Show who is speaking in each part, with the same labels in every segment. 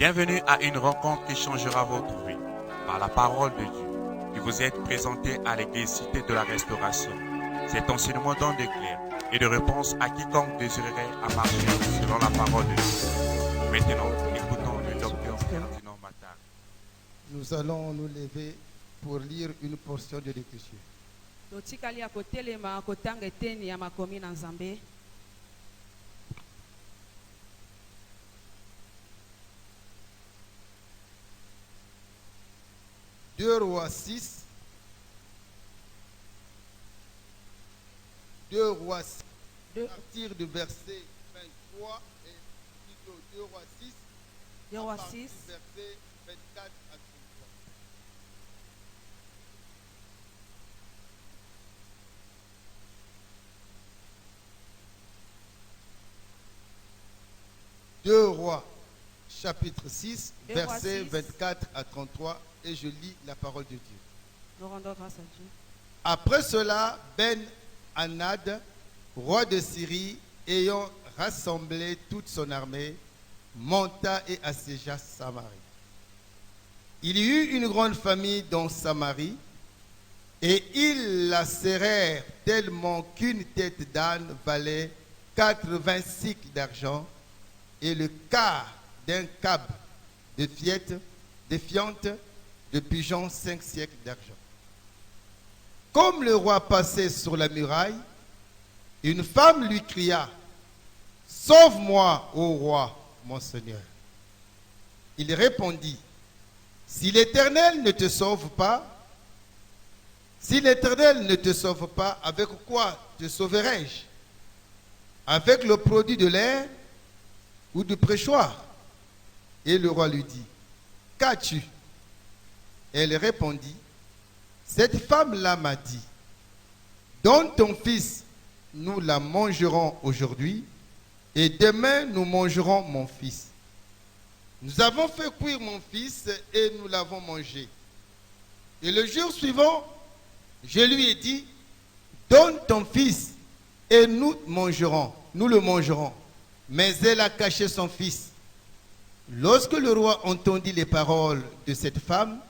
Speaker 1: Bienvenue à une rencontre qui changera votre vie par la parole de Dieu qui vous est présentée à l'église Cité de la Restauration. Cet enseignement donne d'éclair et de réponse à quiconque désirerait à marcher selon la parole de Dieu. Maintenant, écoutons le docteur Ferdinand Matar.
Speaker 2: Nous allons nous lever pour lire une portion de l'écriture.
Speaker 3: totikali ya kotelema kotanga eteni ya makomi na Nzambe.
Speaker 2: Deux Rois 6. 2 Rois 6, à partir du verset 23 et plutôt 2 Rois 6,
Speaker 3: Deux Rois
Speaker 2: à partir
Speaker 3: 6.
Speaker 2: du verset 24 à 33. Deux Rois, chapitre 6,
Speaker 3: Deux Rois
Speaker 2: verset
Speaker 3: 6.
Speaker 2: 24 à 33, et je lis la parole de Dieu.
Speaker 3: Nous rendons grâce à Dieu.
Speaker 2: Après cela, Ben-Hadad, roi de Syrie, ayant rassemblé toute son armée, monta et assiégea Samarie. Il y eut une grande famille dans Samarie, et ils la serrèrent tellement qu'une tête d'âne valait 80 cycles d'argent, et le quart d'un cab de fientes de pigeons 5 siècles d'argent. Comme le roi passait sur la muraille, une femme lui cria, « Sauve-moi, ô roi, mon Seigneur. » Il répondit, « Si l'Éternel ne te sauve pas, avec quoi te sauverai-je? Avec le produit de l'air ou du préchoir? » Et le roi lui dit, « Qu'as-tu? » Elle répondit, « Cette femme-là m'a dit, donne ton fils, nous la mangerons aujourd'hui, et demain nous mangerons mon fils. Nous avons fait cuire mon fils et nous l'avons mangé. Et le jour suivant, je lui ai dit, donne ton fils et nous le mangerons. Mais elle a caché son fils. Lorsque le roi entendit les paroles de cette femme,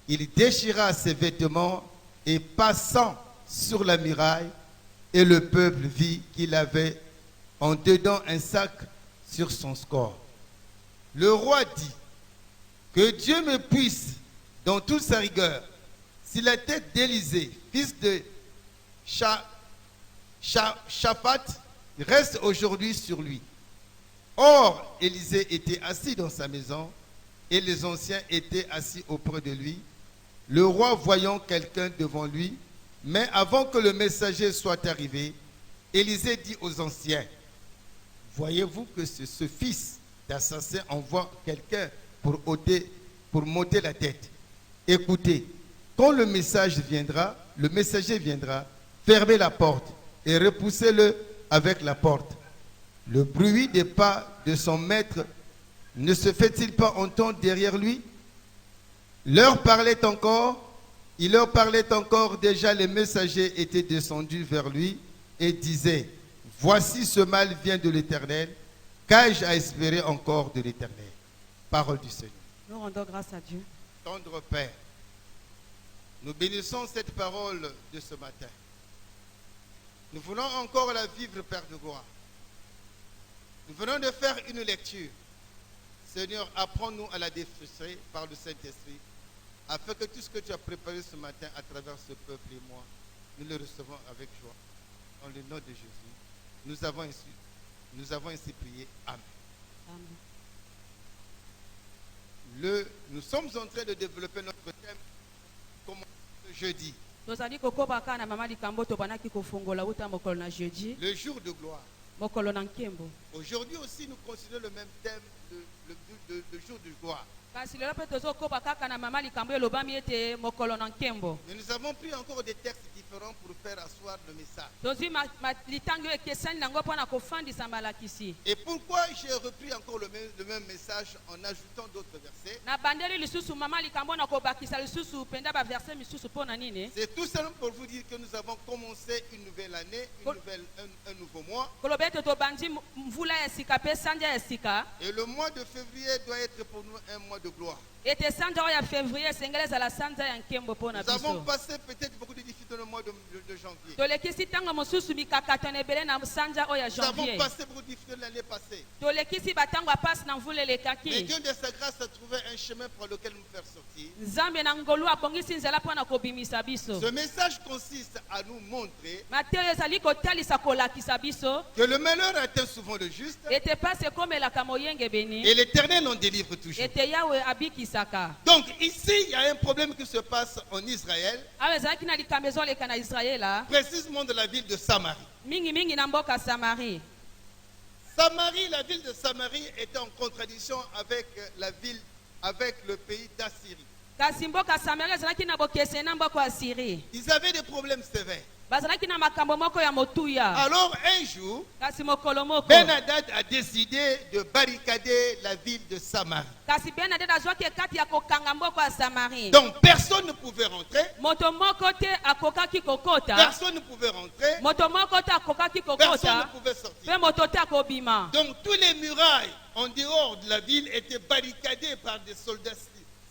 Speaker 2: il déchira ses vêtements et passant sur la muraille, et le peuple vit qu'il avait en dedans un sac sur son score. Le roi dit, que Dieu me puisse dans toute sa rigueur, si la tête d'Élisée, fils de Shaphat, reste aujourd'hui sur lui. Or, Élisée était assis dans sa maison, et les anciens étaient assis auprès de lui. Le roi voyant quelqu'un devant lui, mais avant que le messager soit arrivé, Élisée dit aux anciens, « Voyez-vous que ce fils d'assassin envoie quelqu'un pour m'ôter la tête. Écoutez, quand le messager viendra, fermez la porte et repoussez-le avec la porte. Le bruit des pas de son maître ne se fait-il pas entendre derrière lui? » Il leur parlait encore, déjà les messagers étaient descendus vers lui et disaient, « Voici ce mal vient de l'Éternel, qu'ai-je à espérer encore de l'Éternel? » Parole du Seigneur.
Speaker 3: Nous rendons grâce à Dieu.
Speaker 2: Tendre Père, nous bénissons cette parole de ce matin. Nous voulons encore la vivre, Père de gloire. Nous venons de faire une lecture. Seigneur, apprends-nous à la défricher par le Saint-Esprit, afin que tout ce que tu as préparé ce matin à travers ce peuple et moi, nous le recevons avec joie. Dans le nom de Jésus, nous avons ainsi prié. Amen.
Speaker 3: Amen.
Speaker 2: Nous sommes en train de développer notre thème comme le jeudi.
Speaker 3: tozali kokobaka na mama likambo tobanaki kofungola uta mokolo na jeudi
Speaker 2: Le jour de gloire.
Speaker 3: mokolo na nkembo.
Speaker 2: Aujourd'hui aussi, nous considérons le même thème, le jour de gloire.
Speaker 3: kasi lelo mpe tozokoba kaka na mama likambo elobami ete mokolo na nkembo.
Speaker 2: Mais nous avons pris encore des textes différents pour faire asseoir le message.
Speaker 3: tozwi litango ekesani nango mpona kofandisa malakisi.
Speaker 2: Et pourquoi j'ai repris encore le même message en ajoutant d'autres versets?
Speaker 3: na bandeli lisusu mama likambo na kobakisa lisusu penda baverse misusu mpona nini?
Speaker 2: C'est tout simplement pour vous dire que nous avons commencé une nouvelle année, un nouveau mois.
Speaker 3: koloba ete tobandi mvula ya sika pe sanja ya sika.
Speaker 2: Et le mois de février doit être pour nous un mois de gloire.
Speaker 3: Ete sanja ya février sengele za la sanja ya nkembo pona
Speaker 2: Nous avons
Speaker 3: biso.
Speaker 2: passé peut-être beaucoup de difficultés dans le mois de janvier.
Speaker 3: Tolekisi tanga mosusu mikakatano ebele na sanja oya
Speaker 2: Nous avons
Speaker 3: janvier.
Speaker 2: passé beaucoup de difficultés l'année passée.
Speaker 3: Tolekisi batango apasi na mvula
Speaker 2: Mais
Speaker 3: elekaki.
Speaker 2: Dieu de sa grâce a trouvé un chemin par lequel nous faire sortir.
Speaker 3: Nzambe na ngolu abongisi nzela pona kobimisa biso.
Speaker 2: Ce message consiste à nous montrer
Speaker 3: Mateo ezali kotalisa kolakisa biso.
Speaker 2: que le malheur atteint souvent le juste
Speaker 3: Ete pasi ekomelaka moyenge beni.
Speaker 2: et l'Éternel en délivre toujours.
Speaker 3: Ete yawe abikisaka.
Speaker 2: Donc ici, il y a un problème qui se passe en Israël,
Speaker 3: Awa ezalaki na likambo ezoleka na Israela.
Speaker 2: précisément de la ville de Samarie.
Speaker 3: Mingi na mboka Samarie.
Speaker 2: Samarie, la ville de Samarie était en contradiction avec la ville, avec le pays d'Assyrie.
Speaker 3: Kasi mboka Samarie ezalaki na bokese na mboka ya Syrie.
Speaker 2: Ils avaient des problèmes sévères.
Speaker 3: Bazalaki na makambo moko ya motuya.
Speaker 2: Alors un jour,
Speaker 3: Kasi mokolo moko.
Speaker 2: Ben-Hadad a décidé de barricader la ville de Samarie.
Speaker 3: Kasi Ben-Hadad azwaki kati ya kokanga mboka ya Samarie.
Speaker 2: Donc personne ne pouvait rentrer,
Speaker 3: Moto moko te akokaki kokota.
Speaker 2: personne ne pouvait rentrer,
Speaker 3: Moto moko te akokaki
Speaker 2: personne ne
Speaker 3: kokota.
Speaker 2: pouvait sortir.
Speaker 3: Pe moto te akobima.
Speaker 2: Donc tous les murailles en dehors de la ville étaient barricadées par des soldats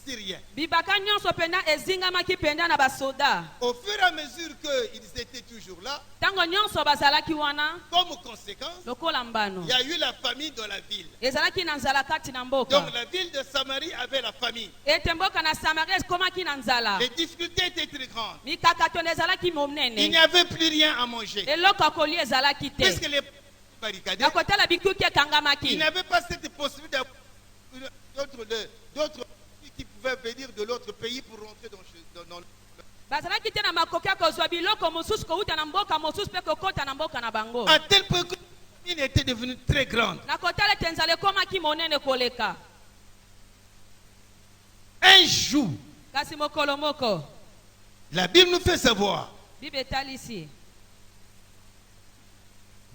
Speaker 2: syriens.
Speaker 3: Bibaka nyonso penda ezingamaki penda na basoda.
Speaker 2: Au fur et à mesure qu'ils étaient toujours là,
Speaker 3: Tango nyonso bazalaki wana
Speaker 2: comme conséquence,
Speaker 3: lokola mbano.
Speaker 2: il y a eu la famine dans la ville.
Speaker 3: Ezalaki na nzala kati na mboka.
Speaker 2: Donc la ville de Samarie avait la famine.
Speaker 3: Ete mboka na Samarie ekomaki na nzala.
Speaker 2: Les difficultés étaient très grandes.
Speaker 3: Mikakatano ezalaki
Speaker 2: Il n'y
Speaker 3: monene.
Speaker 2: avait plus rien à manger.
Speaker 3: Eloko akoli ezalaki te.
Speaker 2: Puisque les barricadés,
Speaker 3: Na kotala bikuki
Speaker 2: il
Speaker 3: ekangamaki.
Speaker 2: n'avait pas cette possibilité d'autres qui pouvaient venir de l'autre pays pour rentrer dans le...
Speaker 3: Bazalaki te na makoki ya kozwa biloko mosusu kouta na mboka mosusu pe kokota na mboka na bango.
Speaker 2: À tel point que la famine était devenue très grande.
Speaker 3: Na kotala ete nzala ekomaki monene koleka.
Speaker 2: Un jour,
Speaker 3: Kasi mokolo moko.
Speaker 2: la Bible nous fait savoir,
Speaker 3: Bible etali ici.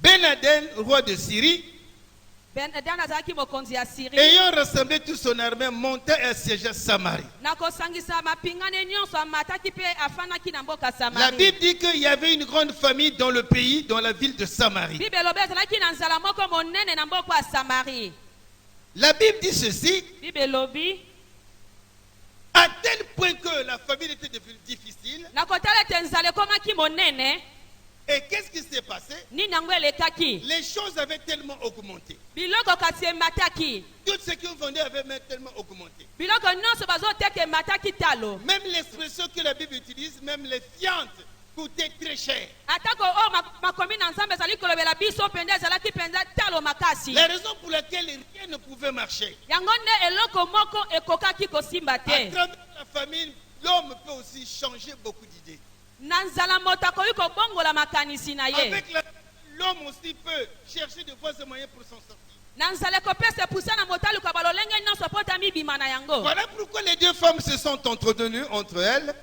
Speaker 2: Ben-Hadad, roi de Syrie,
Speaker 3: Ben-Hadad azalaki mokonzi ya Syrie.
Speaker 2: ayant rassemblé toute son armée, monta et assiégea Samarie.
Speaker 3: Na kosangisa mapingane nyonso amataki pe afanaki na mboka
Speaker 2: La
Speaker 3: Samarie.
Speaker 2: Bible dit qu'il y avait une grande famille dans le pays, dans la ville de Samarie.
Speaker 3: Bible elobi azalaki na nzala moko monene na mboka ya Samarie.
Speaker 2: La Bible dit ceci,
Speaker 3: Bible elobi
Speaker 2: à tel point que la famille était devenue difficile.
Speaker 3: na kotala ete nzala ekomaki monene.
Speaker 2: Et qu'est-ce qui s'est passé?
Speaker 3: Nini yango elekaki.
Speaker 2: Les choses avaient tellement augmenté.
Speaker 3: Biloko kasi emataki.
Speaker 2: Tout ce qu'ils vendaient avait même tellement augmenté.
Speaker 3: Biloko nyonso bazoteka emataki talo.
Speaker 2: Même l'expression que la Bible utilise, même les fientes coûtaient très cher.
Speaker 3: Atako o makomi na nzambe ezali kolobela biso pende ezalaki penza talo makasi.
Speaker 2: La raison pour laquelle rien ne pouvait marcher.
Speaker 3: Yango nde eloko moko ekokaki kosimba
Speaker 2: À
Speaker 3: te.
Speaker 2: travers la famine, l'homme peut aussi changer beaucoup d'idées.
Speaker 3: Na nzala moto akoki kobongola makanisi na ye.
Speaker 2: Avec l'homme aussi peut chercher de voies et moyens pour s'en sortir.
Speaker 3: Na nzala ekopesa epusa na moto aluka balolenge nyonso po ata mibima na yango.
Speaker 2: Voilà pourquoi les deux femmes se sont entretenues entre elles.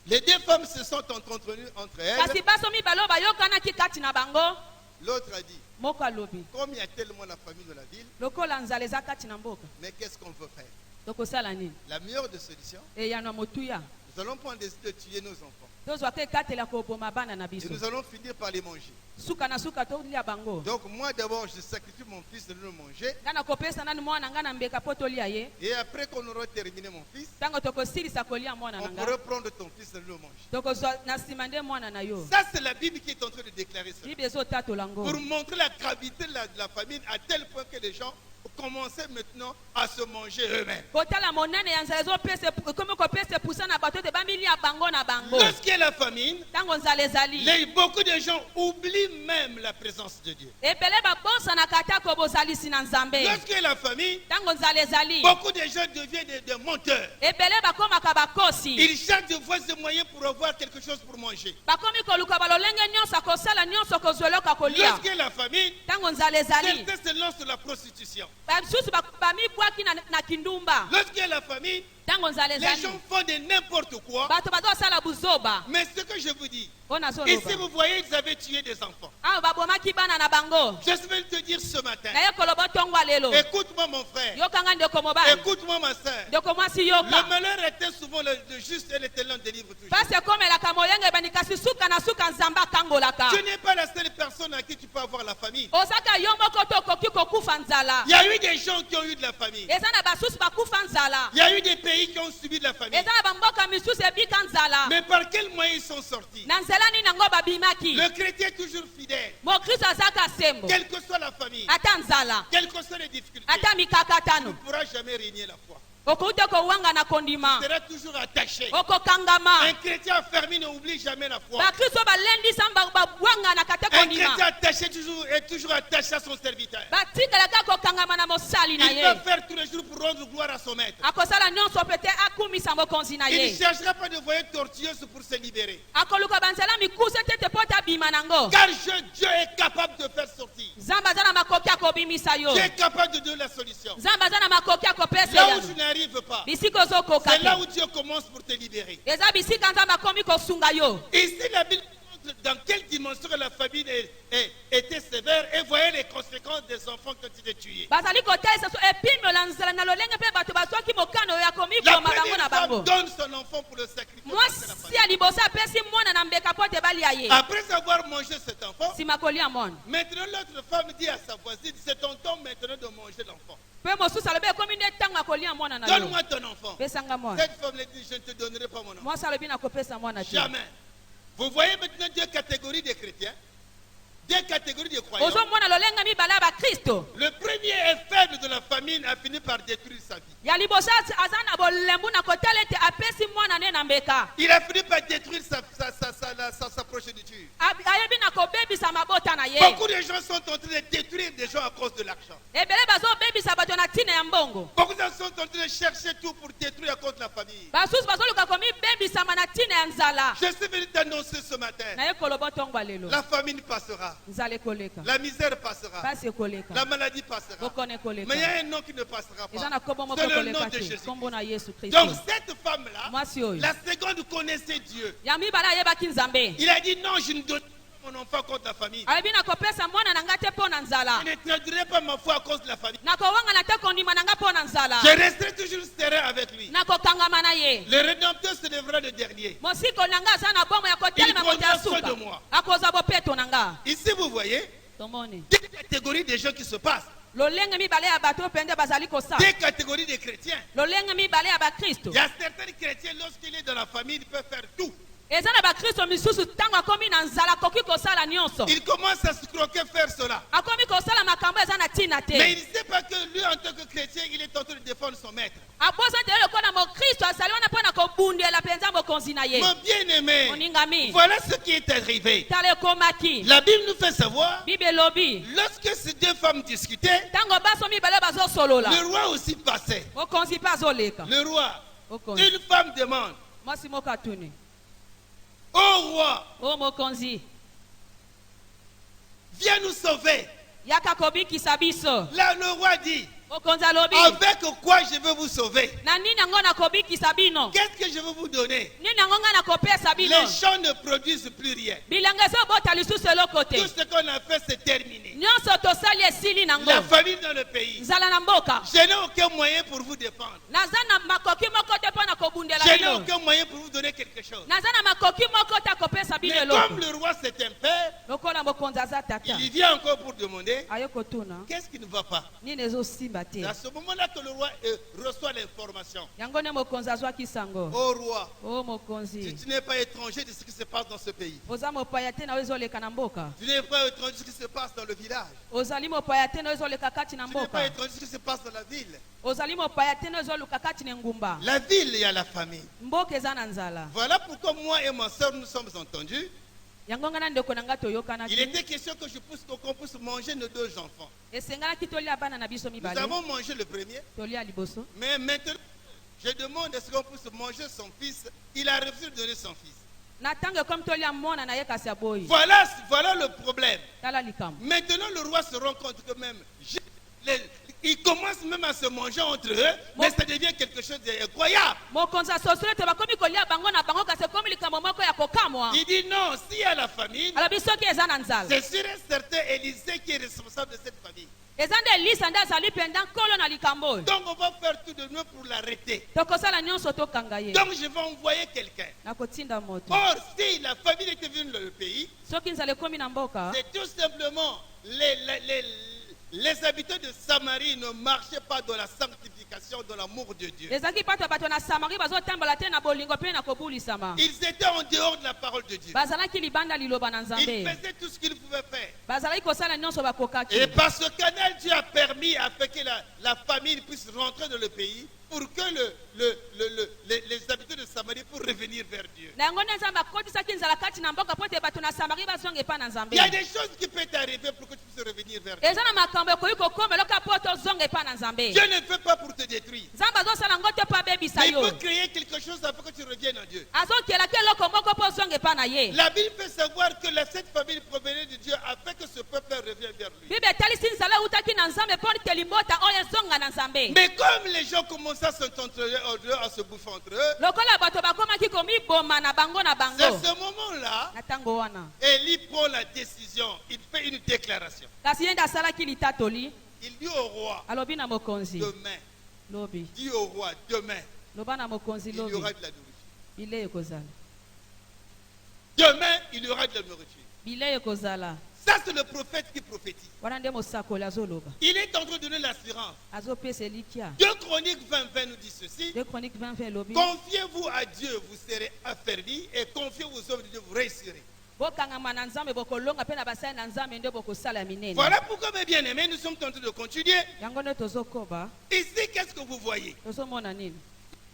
Speaker 2: Les deux femmes se sont entretenues entre
Speaker 3: Kasi
Speaker 2: elles.
Speaker 3: baso mibale oyo bayokanaki kati na bango.
Speaker 2: L'autre a dit,
Speaker 3: Moko alobi.
Speaker 2: comme il y a tellement la famille dans la ville,
Speaker 3: Lokola nzala eza kati na mboka.
Speaker 2: mais qu'est-ce qu'on veut faire?
Speaker 3: Tokosala nini?
Speaker 2: La meilleure des solutions,
Speaker 3: Eyano motuya.
Speaker 2: nous allons prendre décider de tuer nos enfants.
Speaker 3: Tozwaka ekatela koboma bana na
Speaker 2: Et
Speaker 3: biso.
Speaker 2: nous allons finir par les manger.
Speaker 3: Suka na suka tolia bango.
Speaker 2: Donc moi d'abord, je sacrifie mon fils de le manger.
Speaker 3: Ngana kopesa nani mwana ngana mbeka po tolia ye.
Speaker 2: Et après qu'on aura terminé mon fils,
Speaker 3: Tango tokosilisa kolia mwana
Speaker 2: on
Speaker 3: na nga.
Speaker 2: pourra prendre ton fils de le manger.
Speaker 3: Tokozwa na nsima nde mwana na yo.
Speaker 2: Ça, c'est la Bible qui est en train de déclarer ça.
Speaker 3: Bible ezotatola ngo.
Speaker 2: Pour montrer la gravité de la famine à tel point que les gens commençaient maintenant à se manger eux-mêmes.
Speaker 3: Kotala monene ya nzala ezopesa komi kopesa epusa na bato te bamilia bango na bango.
Speaker 2: Lorsqu'il y a la famine,
Speaker 3: Tango nzala ezali.
Speaker 2: beaucoup de gens oublient même la présence de Dieu.
Speaker 3: Ebele babosanaka ata kobozalisi na nzambe.
Speaker 2: Lorsqu'il y a la famine,
Speaker 3: Tango nzala ezali.
Speaker 2: beaucoup de gens deviennent des menteurs.
Speaker 3: Ebele bakomaka bakosi.
Speaker 2: Ils cherchent de voies et moyens pour avoir quelque chose pour manger.
Speaker 3: Bakomi koluka balolenge nyonso kosala nyonso kozwa eloko kolia.
Speaker 2: Lorsqu'il y a la famine,
Speaker 3: Tango nzala ezali.
Speaker 2: certains se lancent dans la prostitution.
Speaker 3: Basusu bamibwaki na kindumba.
Speaker 2: Lorsqu'il y a la famine,
Speaker 3: ntango nzala
Speaker 2: Les
Speaker 3: ezali
Speaker 2: gens font de n'importe quoi.
Speaker 3: bato bazosala buzoba
Speaker 2: Mais ce que je vous dis,
Speaker 3: oyo
Speaker 2: ici
Speaker 3: nazoloba
Speaker 2: vous voyez, ils avaient tué des enfants.
Speaker 3: awa babomaki bana na bango
Speaker 2: Je vais te dire ce matin.
Speaker 3: naye koloba ntongwa lelo
Speaker 2: Écoute-moi mon frère.
Speaker 3: yokanga ndeko mobali
Speaker 2: Écoute-moi ma soeur.
Speaker 3: ndeko mwasi
Speaker 2: Le
Speaker 3: yoka
Speaker 2: malheur était souvent le juste et l'éternel délivre toujours.
Speaker 3: pasi ekomelaka moyenge ebani kasi suka na suka nzambe akangolaka
Speaker 2: Tu n'es pas la seule personne à qui tu peux avoir la famille.
Speaker 3: ozaka yo moko to okoki kokufa nzala
Speaker 2: Il y a eu des gens qui ont eu de la famille.
Speaker 3: eza na basusu bakufa nzala
Speaker 2: Il y a eu des pays qui ont subi de la famille.
Speaker 3: eza na bamboka misusu ebika nzala
Speaker 2: Mais par quel moyen ils sont sortis?
Speaker 3: na nzela nini yango babimaki
Speaker 2: Le chrétien est toujours fidèle.
Speaker 3: mokristo azaka sembo
Speaker 2: Quelle que soit la famille,
Speaker 3: ata nzala
Speaker 2: quelles que soient les difficultés,
Speaker 3: ata
Speaker 2: tu ne
Speaker 3: mikakatano
Speaker 2: pourras jamais régner la foi.
Speaker 3: okoki te kowanga na kondima
Speaker 2: Tu seras toujours attaché.
Speaker 3: okokangama
Speaker 2: Un chrétien affermi n'oublie jamais la foi.
Speaker 3: bakristo balendisa babwanga na kate
Speaker 2: Un
Speaker 3: kondima
Speaker 2: chrétien attaché est toujours attaché à son serviteur.
Speaker 3: batikelaka kokangama na mosali na
Speaker 2: Il
Speaker 3: ye
Speaker 2: va faire tous les jours pour rendre gloire à son maître.
Speaker 3: akosala nyonso pete akumisa mokonzi na
Speaker 2: Il ne
Speaker 3: ye
Speaker 2: cherchera pas de voyage tortueuse pour se libérer.
Speaker 3: akoluka banzela mikuse tete po tabima nango
Speaker 2: Car Dieu est capable de faire sortir.
Speaker 3: nzambe aza na makoki akobimisa yo
Speaker 2: Dieu est capable de donner la solution.
Speaker 3: nzambe aza na makoki akopesa
Speaker 2: Là
Speaker 3: yo
Speaker 2: où tu n'arrives pas,
Speaker 3: bisika ozokoka
Speaker 2: c'est là
Speaker 3: te
Speaker 2: où Dieu commence pour te libérer.
Speaker 3: eza bisika nzambe akomi kosunga yo
Speaker 2: Ici, la Bible montre dans quelle dimension la famille était sévère et voyez les conséquences des enfants quand ils étaient tués.
Speaker 3: bazali kotalisa so epimela nzela na lolenge mpe bato bazwaki mokano oyo akomi
Speaker 2: La
Speaker 3: koma bango
Speaker 2: première
Speaker 3: na
Speaker 2: femme
Speaker 3: bango
Speaker 2: donne son enfant pour le sacrifier.
Speaker 3: mwasi ya liboso apesi mwana na mbeka po te balia ye
Speaker 2: Après avoir mangé cet enfant,
Speaker 3: nsima kolia mwana
Speaker 2: maintenant l'autre femme dit à sa voisine, c'est ton temps maintenant de manger l'enfant.
Speaker 3: mpe mosusu alobi ekomi nde ntango akolia mwana na yo
Speaker 2: Donne-moi ton enfant.
Speaker 3: pesanga mwana
Speaker 2: Cette femme lui dit, je ne te donnerai pas mon enfant.
Speaker 3: mwasi alobi nakopesa mwana te
Speaker 2: Jamais. Vous voyez maintenant deux catégories de chrétiens, deux catégories de croyants.
Speaker 3: ozomona lolenge mibale ya bakristo
Speaker 2: Le premier est faible de la famine, a fini par détruire sa vie.
Speaker 3: ya liboso aza na bolembu na kotala ete apesi mwana ne na mbeka
Speaker 2: Il a fini par détruire sa progéniture.
Speaker 3: ayebi na kobebisa mabota na ye
Speaker 2: Beaucoup de gens sont en train de détruire des gens à cause de l'argent.
Speaker 3: ebele bazobebisa bato na ntina ya mbongo
Speaker 2: Beaucoup de gens sont en train de chercher tout pour détruire à cause de la famille.
Speaker 3: basusu bazoluka komibebisama na ntina ya nzala
Speaker 2: Je suis venu t'annoncer ce matin,
Speaker 3: naye koloba ntongwa lelo
Speaker 2: la famine passera,
Speaker 3: nzala ekoleka
Speaker 2: la misère passera,
Speaker 3: pasi ekoleka
Speaker 2: la maladie passera.
Speaker 3: bokona ekoleka
Speaker 2: Mais il y a un nom qui ne passera
Speaker 3: eza na
Speaker 2: pas.
Speaker 3: nkombo moko
Speaker 2: C'est le
Speaker 3: ekoleka
Speaker 2: nom de
Speaker 3: te
Speaker 2: Jésus.
Speaker 3: nkombo na yesu
Speaker 2: Donc
Speaker 3: kristo
Speaker 2: cette femme-là,
Speaker 3: mwasi oyo
Speaker 2: la seconde connaissait Dieu.
Speaker 3: ya mibale ayebaki nzambe
Speaker 2: Il a dit non, je ne donne pas mon enfant contre la famine.
Speaker 3: alobi nakopesa mwana na ngai te mpo na nzala
Speaker 2: Je ne traduirai pas ma foi à cause de la famine.
Speaker 3: nakowangana te kondima na ngai mpo na nzala
Speaker 2: Je resterai toujours serein avec lui.
Speaker 3: nakokangama na ye
Speaker 2: Le Rédempteur se lèvera le dernier.
Speaker 3: mosikoli na ngai aza na bomo ya kotelema
Speaker 2: Il
Speaker 3: moto ya
Speaker 2: prendra soin
Speaker 3: suka
Speaker 2: de moi.
Speaker 3: akozwa bopeto na ngai
Speaker 2: Ici, vous voyez,
Speaker 3: tomoni
Speaker 2: deux catégories de gens qui se passent.
Speaker 3: lolenge mibale ya bato oyo mpenza bazali kosala
Speaker 2: Deux catégories de chrétiens.
Speaker 3: lolenge mibale ya bakristo
Speaker 2: Il y a certains chrétiens, lorsqu'il est dans la famille, il peut faire tout.
Speaker 3: eza na bakristo misusu ntango akomi na nzala akoki kosala nyonso
Speaker 2: Il commence à se croquer, faire cela.
Speaker 3: akomi kosala makambo eza na ntina
Speaker 2: Mais il
Speaker 3: te
Speaker 2: ne sait pas que lui, en tant que chrétien, il est en train de défendre son maître.
Speaker 3: abosa te lokola mokristo azali wana mpo na kobundela mpenza mokonzi na ye
Speaker 2: Mon bien-aimé,
Speaker 3: moningami
Speaker 2: voilà ce qui est arrivé.
Speaker 3: tala ekomaki
Speaker 2: La Bible nous fait savoir,
Speaker 3: bible elobi
Speaker 2: lorsque ces deux femmes discutaient,
Speaker 3: ntango baso mibale bazosolola
Speaker 2: le roi aussi passait.
Speaker 3: mokonzi mpe azoleka
Speaker 2: Le roi,
Speaker 3: mokonzi
Speaker 2: une femme demande,
Speaker 3: mwasi moko atuni
Speaker 2: ô roi,
Speaker 3: o mokonzi
Speaker 2: viens nous sauver.
Speaker 3: yaka kobikisa biso
Speaker 2: Là, le roi dit,
Speaker 3: mokonzi alobi
Speaker 2: avec quoi je veux vous sauver?
Speaker 3: na nini yango nakobikisa bino
Speaker 2: Qu'est-ce que je veux vous donner?
Speaker 3: nini yango ngai nakopesa bino
Speaker 2: Les champs ne produisent plus rien.
Speaker 3: bilanga ezobota lisusu eloko te
Speaker 2: Tout ce qu'on a fait, c'est terminé.
Speaker 3: nyonso tosali esili nango
Speaker 2: La famine dans le pays.
Speaker 3: nzala na mboka
Speaker 2: Je n'ai aucun moyen pour vous défendre.
Speaker 3: naza na makoki moko te mpo na kobundela
Speaker 2: Je n'ai
Speaker 3: bino
Speaker 2: aucun moyen pour vous donner quelque chose.
Speaker 3: naza na makoki moko te akopesa bino
Speaker 2: Mais
Speaker 3: eloko
Speaker 2: comme le roi c'est un père,
Speaker 3: lokola mokonzi aza tata
Speaker 2: il y vient encore pour demander
Speaker 3: aye kotuna
Speaker 2: qu'est-ce qui ne va pas.
Speaker 3: nini ezosimba te
Speaker 2: C'est à ce moment-là que le roi reçoit l'information.
Speaker 3: yango nde mokonzi azwaki sango
Speaker 2: Ô roi,
Speaker 3: o mokonzi
Speaker 2: tu n'es pas étranger de ce qui se passe dans ce pays.
Speaker 3: oza mopaya te na oyo ezoleka na mboka
Speaker 2: Tu n'es pas étranger de ce qui se passe dans le village.
Speaker 3: ozali mopaya te na oyo ezoleka kati na
Speaker 2: Tu n'es pas
Speaker 3: mboka
Speaker 2: étranger de ce qui se passe dans la ville.
Speaker 3: ozali mopaya te na oyo ezoluka kati na engumba
Speaker 2: La ville, il y a la famille.
Speaker 3: mboka eza na nzala
Speaker 2: Voilà pourquoi moi et ma soeur, nous sommes entendus.
Speaker 3: yango ngai na ndeko na ngai
Speaker 2: Il
Speaker 3: toyokanaki
Speaker 2: était question qu'on puisse manger nos deux enfants.
Speaker 3: esenganaki tolia bana na biso
Speaker 2: Nous
Speaker 3: mibale
Speaker 2: avons mangé le premier,
Speaker 3: tolia liboso
Speaker 2: mais maintenant, je demande à ce qu'on puisse manger son fils. Il a refusé de donner son fils.
Speaker 3: na ntango ekomi tolia mwana na ye kasi aboyi
Speaker 2: Voilà le problème.
Speaker 3: tala likambo
Speaker 2: Maintenant, le roi se rend compte que même, il commencent même à se manger entre eux, mais ça devient quelque chose d'incroyable.
Speaker 3: mokonzi asosoli ete bakomi kolia bango na bango kasi ekomi likambo moko ya kokamwa.
Speaker 2: Il dit non, s'il y a la famine,
Speaker 3: alobi soki eza na nzala
Speaker 2: c'est sûr et certain Élisée qui est responsable de cette famille.
Speaker 3: eza nde elisa nde azali mpenza nkolo na likambo oyo.
Speaker 2: Donc on va faire tout de nous pour l'arrêter.
Speaker 3: tokosala nyonso tokanga ye.
Speaker 2: Donc je vais envoyer quelqu'un.
Speaker 3: nakotinda moto.
Speaker 2: Or, si la famille était venue dans le pays,
Speaker 3: soki nzala ekomi na mboka
Speaker 2: c'est tout simplement les habitants de Samarie ne marchaient pas dans la sanctification, dans l'amour de Dieu.
Speaker 3: ezalaki bato ya bato na samari bazotambola te na bolingo mpe na kobulisama.
Speaker 2: Ils étaient en dehors de la parole de Dieu.
Speaker 3: bazalaki libanda liloba na
Speaker 2: Ils
Speaker 3: nzambe.
Speaker 2: faisaient tout ce qu'ils pouvaient faire.
Speaker 3: bazalaki kosala nyonso bakokaki.
Speaker 2: Et par ce canal, Dieu a permis à ce que la famille puisse rentrer dans le pays pour que les habitants de Samarie puissent revenir vers Dieu.
Speaker 3: na yango nde nzambe akotisaki nzala kati na mboka mpo ete bato na samari bazonga epa na nzambe.
Speaker 2: Il y a des choses qui peuvent arriver pour que tu puisses revenir vers Dieu.
Speaker 3: eza na makambo ekoki kokomeloka mpo tozonga epa na nzambe.
Speaker 2: Dieu ne fait pas pour te détruire.
Speaker 3: nzambe azosala yango te mpo abebisa
Speaker 2: Mais il
Speaker 3: yo.
Speaker 2: peut créer quelque chose afin que tu reviennes à Dieu.
Speaker 3: azokelaki eloko moko mpo ozonga epa na ye.
Speaker 2: La Bible fait savoir que cette famille provenait de Dieu afin que ce peuple revienne vers lui.
Speaker 3: bible etalisi nzala eutaki na nzambe mpo ete limbota oyo ezonga na nzambe.
Speaker 2: Mais comme les gens commencent à s'entretenir entre eux, à se bouffer entre eux,
Speaker 3: lokola bato bakomaki komiboma na bango na bango.
Speaker 2: c'est ce moment-là,
Speaker 3: na ntango wana
Speaker 2: Élie prend la décision. Il fait une déclaration.
Speaker 3: kasi ye nde asalaki litatoli.
Speaker 2: Il dit au roi,
Speaker 3: alobi na mokonzi
Speaker 2: demain,
Speaker 3: lobi
Speaker 2: dit au roi, demain,
Speaker 3: loba na mokonzi
Speaker 2: il y
Speaker 3: lobi
Speaker 2: aura de la nourriture.
Speaker 3: bilei ekozala
Speaker 2: Demain, il y aura de la nourriture.
Speaker 3: bilei ekozala.
Speaker 2: Ça, c'est le prophète qui prophétise.
Speaker 3: wana nde mosakoli azoloba
Speaker 2: Il est en train de donner l'assurance.
Speaker 3: azopesa elikia.
Speaker 2: 2 Chroniques 20 nous dit ceci.
Speaker 3: 2 Chroniques 20 elobi
Speaker 2: Confiez-vous à Dieu, vous serez affermis, et confiez aux œuvres de Dieu, vous réussirez.
Speaker 3: bokangama na nzambe bokolonga mpe na basali na nzambe nde bokosala minene.
Speaker 2: Voilà pourquoi, mes bien-aimés, nous sommes en train de continuer.
Speaker 3: yango nde tozokoba
Speaker 2: Ici, qu'est-ce que vous voyez?
Speaker 3: tozomona nini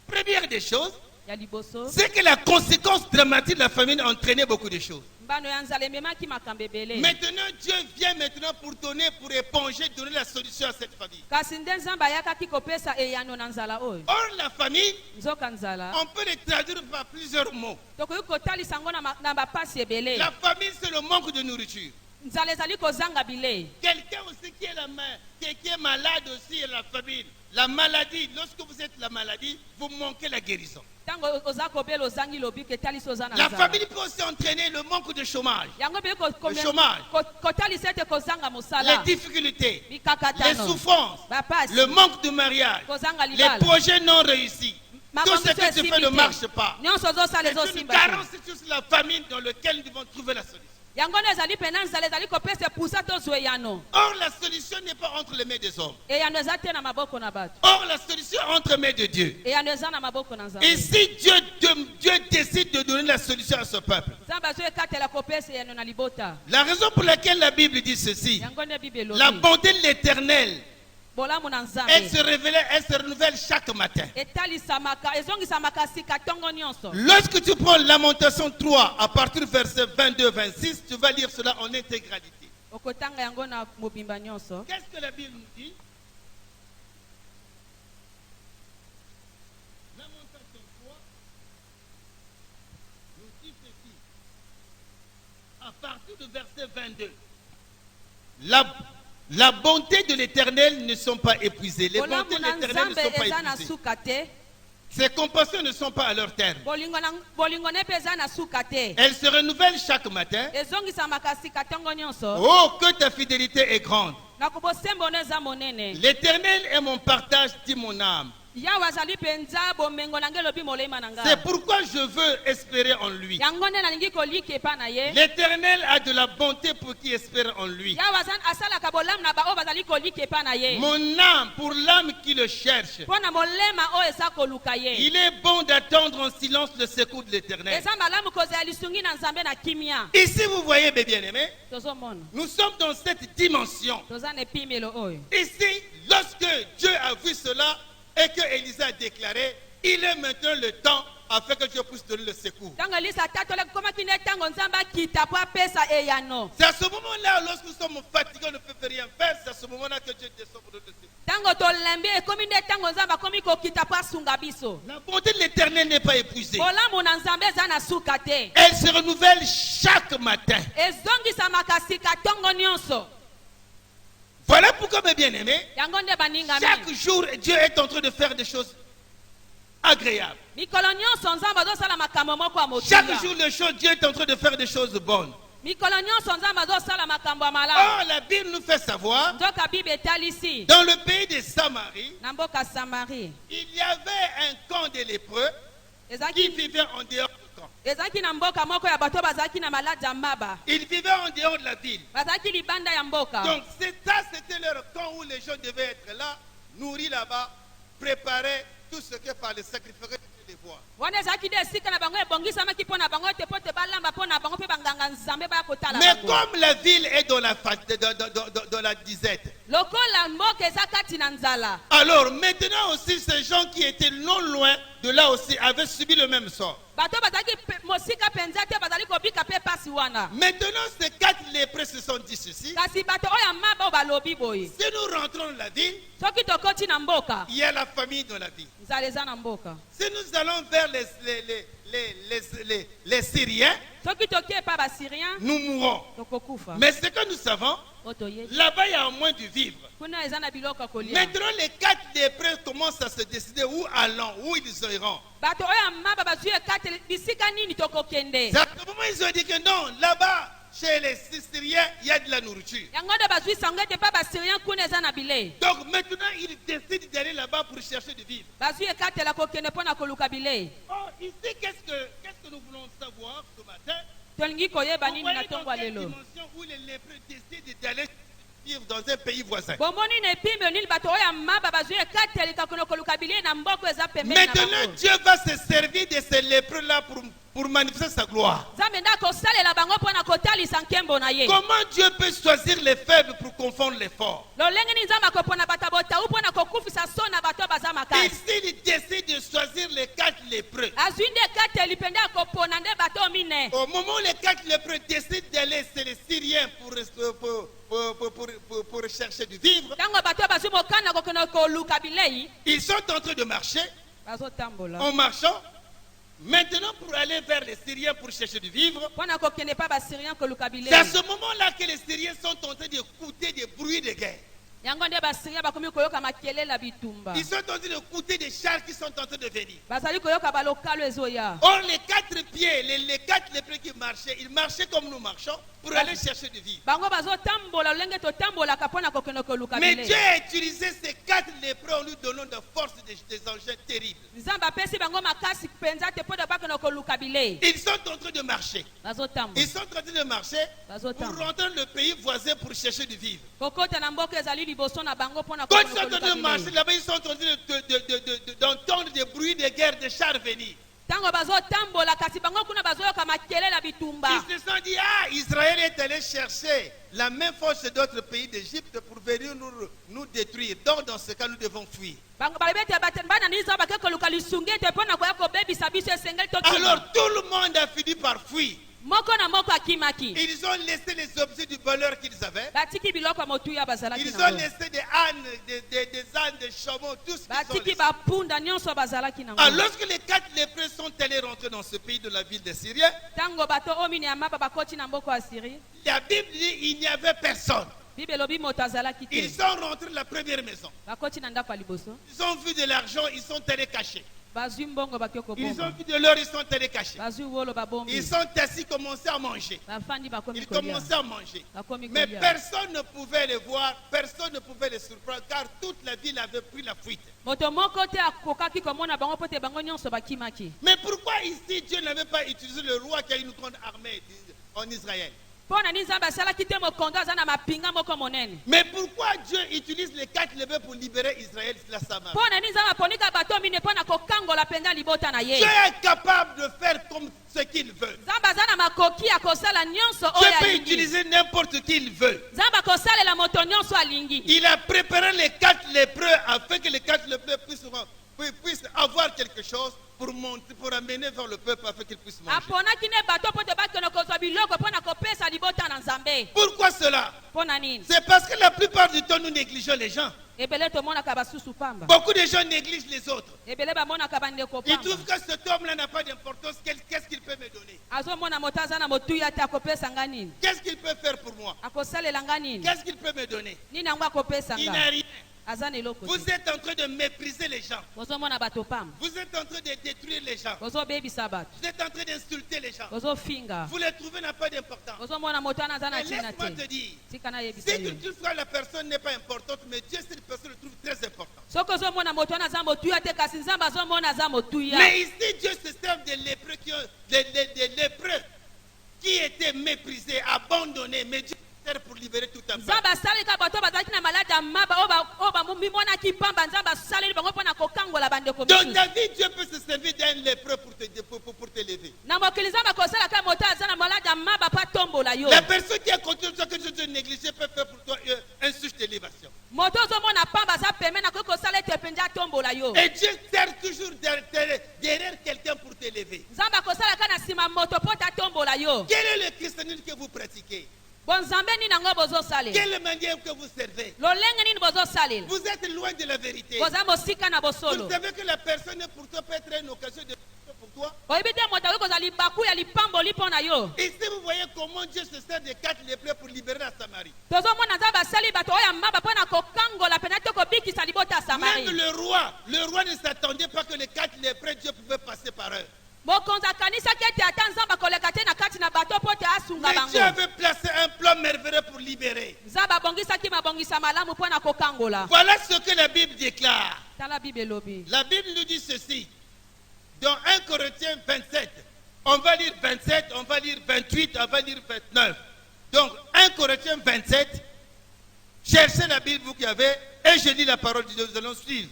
Speaker 2: Première des choses,
Speaker 3: ya liboso
Speaker 2: c'est que la conséquence dramatique de la famine a entraîné beaucoup de choses.
Speaker 3: mbano ya nzala ememaki makambo ebele.
Speaker 2: Maintenant, Dieu vient maintenant pour éponger, donner la solution à cette famille.
Speaker 3: kasi nde nzambe ayakaki kopesa eyano na nzala oyo.
Speaker 2: Or, la famine,
Speaker 3: nzoka nzala
Speaker 2: on peut le traduire par plusieurs mots.
Speaker 3: tokoki kotalisa yango na bapasi ebele.
Speaker 2: La famine, c'est le manque de nourriture.
Speaker 3: nzala ezali kozanga bilei.
Speaker 2: Quelqu'un aussi qui est malade aussi, la famine. La maladie, lorsque vous êtes la maladie, vous manquez la guérison.
Speaker 3: ntango oza kobela ozangi lobiko etalisi oza na
Speaker 2: La
Speaker 3: nzala.
Speaker 2: famille peut aussi entraîner le manque de chômage,
Speaker 3: yango mpe
Speaker 2: le chômage,
Speaker 3: kotalisa ete kozanga
Speaker 2: les
Speaker 3: mosala.
Speaker 2: difficultés, les
Speaker 3: mikakatano
Speaker 2: souffrances,
Speaker 3: bapasi
Speaker 2: le manque de mariage,
Speaker 3: kozanga
Speaker 2: les
Speaker 3: libala.
Speaker 2: projets non réussis. Tout ce
Speaker 3: Makambo
Speaker 2: que tu fais ne marche pas.
Speaker 3: nyonso ozosala
Speaker 2: C'est une
Speaker 3: ezosimba te.
Speaker 2: carence sur la famine dans laquelle nous devons trouver la solution.
Speaker 3: yango nde ezali mpena nzala ezali kopesa epusa tozwa eyano.
Speaker 2: Or, la solution n'est pas entre les mains des hommes.
Speaker 3: eyano eza te na maboko na bato.
Speaker 2: Or, la solution est entre les mains de Dieu.
Speaker 3: eyano eza na maboko na nzambe.
Speaker 2: Et si Dieu décide de donner la solution à ce peuple,
Speaker 3: nzambe azoekatela kopesa eyano na libota.
Speaker 2: la raison pour laquelle la Bible dit ceci,
Speaker 3: yango nde bible
Speaker 2: la
Speaker 3: elobi
Speaker 2: bonté de l'Éternel,
Speaker 3: bolamu na
Speaker 2: elle se
Speaker 3: nzambe
Speaker 2: révèle, elle se renouvelle chaque matin.
Speaker 3: etalisamaka ezongisamaka sika ntongo nyonso.
Speaker 2: Lorsque tu prends Lamentation 3, à partir du verset 22-26, tu vas lire cela en intégralité.
Speaker 3: okotanga yango na mobimba nyonso.
Speaker 2: Qu'est-ce que la Bible nous dit? Lamentation 3 nous dit ceci, à partir du verset 22. La bonté de l'Éternel ne sont pas épuisées. Les
Speaker 3: bolamu
Speaker 2: bontés de
Speaker 3: na
Speaker 2: l'Éternel ne
Speaker 3: nzambe
Speaker 2: sont pas
Speaker 3: eza na
Speaker 2: épuisées.
Speaker 3: suka te.
Speaker 2: Ses compassions ne sont pas à leur terme.
Speaker 3: bolingo ne mpe eza na suka te.
Speaker 2: Elles se renouvellent chaque matin.
Speaker 3: ezongisamaka sika ntongo nyonso.
Speaker 2: Oh, que ta fidélité est grande.
Speaker 3: na kobosembo no eza monene.
Speaker 2: L'Éternel est mon partage, dit mon âme.
Speaker 3: yawe azali mpenza bomengo na ngai elobi molema na
Speaker 2: C'est
Speaker 3: ngai.
Speaker 2: pourquoi je veux espérer en lui.
Speaker 3: yango nde nalingi kolika epa na ye.
Speaker 2: L'Éternel a de la bonté pour qui espère en lui.
Speaker 3: yawe asalaka bolamu na baoyo bazali kolika epa na ye.
Speaker 2: Mon âme, pour l'âme qui le cherche.
Speaker 3: mpo na molema oyo eza koluka ye.
Speaker 2: Il est bon d'attendre en silence le secours de l'Éternel.
Speaker 3: eza malamu kozela lisungi na nzambe na kimia.
Speaker 2: Ici, vous voyez, mes bien-aimés,
Speaker 3: tozomona
Speaker 2: nous sommes dans cette dimension.
Speaker 3: toza na epimelo oyo.
Speaker 2: Ici, lorsque Dieu a vu cela et que Élisée a déclaré, il est maintenant le temps afin que Dieu puisse donner le secours.
Speaker 3: ntango elisa tatolaki komaki nde ntango nzambe akita mpo apesa eyano.
Speaker 2: C'est à ce moment-là, lorsque nous sommes fatigués, on ne peut rien faire, c'est à ce moment-là que Dieu descend pour donner le secours.
Speaker 3: ntango tolembi ekomi nde ntango nzambe akomi kokita mpo asunga biso.
Speaker 2: La bonté de l'Éternel n'est pas épuisée.
Speaker 3: bolamu na nzambe eza na suka te.
Speaker 2: Elle se renouvelle chaque matin.
Speaker 3: ezongisamaka sika ntongo nyonso.
Speaker 2: Voilà pourquoi, mes bien-aimés,
Speaker 3: yango nde baninga
Speaker 2: chaque jour, Dieu est en train de faire des choses agréables.
Speaker 3: mikolo nyonso nzambe azosala makambo moko ya
Speaker 2: Chaque
Speaker 3: motunga
Speaker 2: jour, Dieu est en train de faire des choses bonnes.
Speaker 3: mikolo nyonso nzambe azosala makambo ya malamu
Speaker 2: Or, la Bible nous fait savoir,
Speaker 3: nzoka bible etalisi
Speaker 2: dans le pays de Samarie,
Speaker 3: na mboka Samarie
Speaker 2: il y avait un camp de lépreux qui
Speaker 3: ezalaki
Speaker 2: vivait en dehors du camp.
Speaker 3: ezalaki na mboka moko ya bato bazalaki na maladi ya maba
Speaker 2: Ils vivaient en dehors de la ville.
Speaker 3: bazalaki libanda ya mboka
Speaker 2: Donc, c'était leur camp où les gens devaient être là, nourris là-bas, préparer tout ce que par le sacrifice les voies.
Speaker 3: wana ezalaki nde esika na bango ebongisamaki mpo na bango ete po te balamba mpo na bango mpe banganga nzambe baya kotala
Speaker 2: Mais
Speaker 3: bango
Speaker 2: comme la ville est dans la disette,
Speaker 3: lokola mboka eza kati na nzala
Speaker 2: alors maintenant aussi ces gens qui étaient non loin de là aussi avaient subi le même sort.
Speaker 3: bato bazalaki mosika mpenza te bazali kobika mpe pasi wana
Speaker 2: Maintenant ces 4 lépreux se sont dit ceci.
Speaker 3: kasi bato oyo ya maba oyo balobi boye
Speaker 2: Si nous rentrons dans la ville,
Speaker 3: soki tokoti na mboka
Speaker 2: il y a la famille dans la ville.
Speaker 3: nzala eza na mboka
Speaker 2: Si nous allons vers les Syriens,
Speaker 3: soki tokie epa basyrien
Speaker 2: nous mourrons.
Speaker 3: tokokufa
Speaker 2: Mais ce que nous savons,
Speaker 3: oyo toyebi
Speaker 2: là-bas il y a moins de vivre.
Speaker 3: kuna eza na biloko ya kolia
Speaker 2: Maintenant les 4 lépreux commencent à se décider où allons, où ils iront.
Speaker 3: bato oyo ya maba bazwi ekate bisika nini tokokende
Speaker 2: C'est à ce moment ils ont dit que non, là-bas, chez les Syriens, il y a de la nourriture.
Speaker 3: yango nde bazwi sango ete mpa basyrien kuna eza na bilei
Speaker 2: Donc maintenant, ils décident d'aller là-bas pour chercher de vivre.
Speaker 3: bazwi ekatela kokende mpo na koluka bilei
Speaker 2: Oh, ici, qu'est-ce que nous voulons savoir ce matin?
Speaker 3: tolingi koyeba
Speaker 2: Vous
Speaker 3: nini na
Speaker 2: voyez
Speaker 3: ntongo
Speaker 2: dans
Speaker 3: ya
Speaker 2: quelle
Speaker 3: lelo
Speaker 2: dimension où les lépreux décident d'aller vivre dans un pays voisin.
Speaker 3: bomoni na epimbe nini bato oyo ya maba bazwi ekatelika kuna koluka bilei na mboka eza pembeni na
Speaker 2: Maintenant,
Speaker 3: bango
Speaker 2: Dieu va se servir de ces lépreux-là pour manifester sa gloire.
Speaker 3: nzambe nde akosalela bango mpo na kotalisa nkembo na ye
Speaker 2: Comment Dieu peut choisir les faibles pour confondre les forts?
Speaker 3: lolenge nini nzambe akopona bato botau mpo na kokufisa so na bato baza makasi
Speaker 2: Ici, il décide de choisir les 4 lépreux.
Speaker 3: azwi nde ekateli mpe nde akopona nde bato oyo mine
Speaker 2: Au moment où les 4 lépreux décident d'aller chez les Syriens pour chercher du vivre,
Speaker 3: ntango bato oyo bazwi mokanda kokende koluka bilei
Speaker 2: ils sont en train de marcher
Speaker 3: bazotambola
Speaker 2: en marchant. Maintenant, pour aller vers les Syriens pour chercher du vivre,
Speaker 3: mpo na kokende mpa basyrien koluka bilei
Speaker 2: c'est à ce moment-là que les Syriens sont en train d'écouter des bruits de guerre.
Speaker 3: yango nde basyrien bakomi koyoka makelele ya bitumba
Speaker 2: Ils sont en train d'écouter des chars qui sont en train de venir.
Speaker 3: bazali koyoka balokalo ezoya
Speaker 2: Or, les 4 pieds, les 4 lépreux qui marchaient, ils marchaient comme nous marchons pour aller chercher du vivre.
Speaker 3: bango bazotambola lolenge totambolaka mpo na kokende koluka
Speaker 2: Mais
Speaker 3: bilei
Speaker 2: Dieu a utilisé ces 4 lépreux en lui donnant de force des engins terribles.
Speaker 3: nzambe apesi bango makasi mpenza te mpo na bakende koluka bilei
Speaker 2: Ils sont en train de marcher.
Speaker 3: bazotambola
Speaker 2: Ils sont en train de marcher pour rentrer dans le pays voisin pour chercher du vivre.
Speaker 3: kokota na mboka ezali liboso na bango mpo na
Speaker 2: Quand ils
Speaker 3: kokende
Speaker 2: sont en train
Speaker 3: koluka
Speaker 2: de marcher
Speaker 3: bilei
Speaker 2: là-bas, ils sont en train d'entendre des bruits de guerre, des chars venir.
Speaker 3: ntango bazotambola kasi bango kuna bazoyoka makelele ya bitumba
Speaker 2: Ils se sont dit, ah, Israël est allé chercher la même force d'autres pays d'Égypte pour venir nous détruire. Donc, dans ce cas, nous devons fuir.
Speaker 3: bango balobi ete bana nini nzambe bake koluka lisungi ete mpo na koya kobebisa biso esengeli tokima
Speaker 2: Alors, tout le monde a fini par fuir.
Speaker 3: moko na moko akimaki
Speaker 2: Ils ont laissé les objets du bonheur qu'ils avaient.
Speaker 3: batiki biloko ya motuya bazalaki
Speaker 2: Ils ont
Speaker 3: nango
Speaker 2: laissé des ânes, des ânes, des chameaux, tout ce qu'ils ont
Speaker 3: batiki
Speaker 2: laissé.
Speaker 3: bapunda nyonso bazalaki nango
Speaker 2: Alors, lorsque les 4 lépreux sont allés rentrer dans ce pays de la ville des Syriens,
Speaker 3: ntango bato oyo mine ya maba bakoti na mboka ya syrie
Speaker 2: la Bible dit il n'y avait personne.
Speaker 3: bible elobi moto azalaki te
Speaker 2: Ils sont rentrés dans la première maison.
Speaker 3: bakoti na ndako ya liboso
Speaker 2: Ils ont vu de l'argent, ils sont allés cacher.
Speaker 3: bazwi mbongo bake
Speaker 2: Ils ont
Speaker 3: kobomba
Speaker 2: vu de l'or, ils sont allés cacher.
Speaker 3: bazwi wolo babombi
Speaker 2: Ils sont assis, commencé à manger.
Speaker 3: bafandi bakomi
Speaker 2: Ils
Speaker 3: kolia
Speaker 2: commençaient à manger.
Speaker 3: bakomi
Speaker 2: Mais
Speaker 3: kolia
Speaker 2: personne ne pouvait les voir, personne ne pouvait les surprendre, car toute la ville avait pris la fuite.
Speaker 3: moto moko te akokaki komona bango mpo te bango nyonso bakimaki
Speaker 2: Mais pourquoi ici Dieu n'avait pas utilisé le roi qui a une grande armée en Israël?
Speaker 3: mpo na nini nzambe asalaki te mokondo aza na mapinga moko monene
Speaker 2: Mais pourquoi Dieu utilise les 4 lépreux pour libérer Israël de la Samarie?
Speaker 3: mpo na nini nzambe aponika bato mine mpo na kokangola mpenza libota na ye
Speaker 2: Dieu est capable de faire comme ce qu'il veut.
Speaker 3: nzambe aza na makoki ya kosala nyonso
Speaker 2: Dieu
Speaker 3: oyo
Speaker 2: peut
Speaker 3: alingi
Speaker 2: utiliser n'importe qui il veut.
Speaker 3: nzambe akosalela moto nyonso alingi
Speaker 2: Il a préparé les 4 lépreux afin que les 4 lépreux puissent avoir quelque chose pour monter, pour amener vers le peuple afin qu'ils puissent manger.
Speaker 3: aponaki ne bato mpo te bakende kozwa biloko mpo na kopesa libota na nzambe
Speaker 2: Pourquoi cela?
Speaker 3: mpo na nini
Speaker 2: C'est parce que la plupart du temps, nous négligeons les gens.
Speaker 3: ebele tomonaka basusu pamba
Speaker 2: Beaucoup de gens négligent les autres.
Speaker 3: ebele bamonaka bandeko
Speaker 2: Ils
Speaker 3: pamba
Speaker 2: trouvent que cet homme-là n'a pas d'importance. Qu'est-ce qu'il peut me donner?
Speaker 3: azomona moto aza na motuya te akopesa nga nini
Speaker 2: Qu'est-ce qu'il peut faire pour moi?
Speaker 3: akosalela nga nini
Speaker 2: Qu'est-ce qu'il peut me donner?
Speaker 3: nini yango akopesa
Speaker 2: Il
Speaker 3: nga
Speaker 2: n'a rien.
Speaker 3: aza na eloko
Speaker 2: Vous
Speaker 3: te
Speaker 2: êtes en train de mépriser les gens.
Speaker 3: bozomona bato pamba
Speaker 2: Vous êtes en train de détruire les gens.
Speaker 3: bozobebisa bato
Speaker 2: Vous êtes en train d'insulter les gens.
Speaker 3: bozofinga
Speaker 2: Vous les trouvez n'a pas d'importance.
Speaker 3: bozomona moto wana aza na
Speaker 2: Mais
Speaker 3: ntina
Speaker 2: laisse-moi te
Speaker 3: te
Speaker 2: dire,
Speaker 3: tika nayebisa
Speaker 2: si
Speaker 3: yo
Speaker 2: toutefois la personne n'est pas importante, mais Dieu, cette personne le trouve très importante.
Speaker 3: soki ozomona moto wana aza motuya te kasi nzambe azomona aza motuya
Speaker 2: Mais ici, Dieu se sert des lépreux des lépreux qui étaient méprisés, abandonnés. Mais Dieu se sert pour libérer tout un peuple.
Speaker 3: nzambe asalelika bato bazalaki na maladi ya maba oyo bamonaki pamba nzambe asaleli bango mpo na kokangola bandeko
Speaker 2: Dans
Speaker 3: misusu
Speaker 2: ta vie, Dieu peut se servir d'un lépreux pour t'élever.
Speaker 3: na mokili nzambe akosalaka moto aza na maladi ya maba mpo atombola yo
Speaker 2: La personne qui a continué ce que Dieu te négligé peut faire pour toi un sujet d'élévation.
Speaker 3: moto ozomona pamba aza peme nakoki kosala ete mpenza atombola yo
Speaker 2: Et Dieu sert toujours derrière quelqu'un pour t'élever.
Speaker 3: nzambe akosalaka na nsima moto mpo te atombola yo
Speaker 2: Quel est le christianisme que vous pratiquez?
Speaker 3: bo nzambe nini yango bozosalela
Speaker 2: Quelle manière que vous servez?
Speaker 3: lolenge nini bozosalela
Speaker 2: Vous êtes loin de la vérité.
Speaker 3: boza mosika na
Speaker 2: Vous
Speaker 3: bosolo
Speaker 2: savez que la personne pour toi peut être une occasion de pour toi.
Speaker 3: oyebi te moto akoki kozala libaku ya lipamboli mpo na yo
Speaker 2: Ici, vous voyez comment Dieu se sert des 4 lépreux pour libérer la Samarie.
Speaker 3: tozomona nzambe asali bato oyo ya maba mpo na kokangola pena te kobikisa libota ya
Speaker 2: Même
Speaker 3: samari
Speaker 2: le roi ne s'attendait pas que les 4 lépreux, Dieu pouvait passer par eux.
Speaker 3: mokonzi akanisaki ete ata nzambe akoleka te na kati na bato mpo te asunga
Speaker 2: Mais Dieu
Speaker 3: bango
Speaker 2: avait placé un plan merveilleux pour libérer.
Speaker 3: nzambe abongisaki mabongisa malamu mpo na kokangola
Speaker 2: Voilà ce que la Bible déclare.
Speaker 3: tala bible elobi
Speaker 2: La Bible nous dit ceci. Dans 1 Corinthiens 27, on va lire 27, on va lire 28, on va lire 29. Donc 1 Corinthiens 27, cherchez la Bible vous qui avez, et je lis la parole de Dieu, nous allons suivre.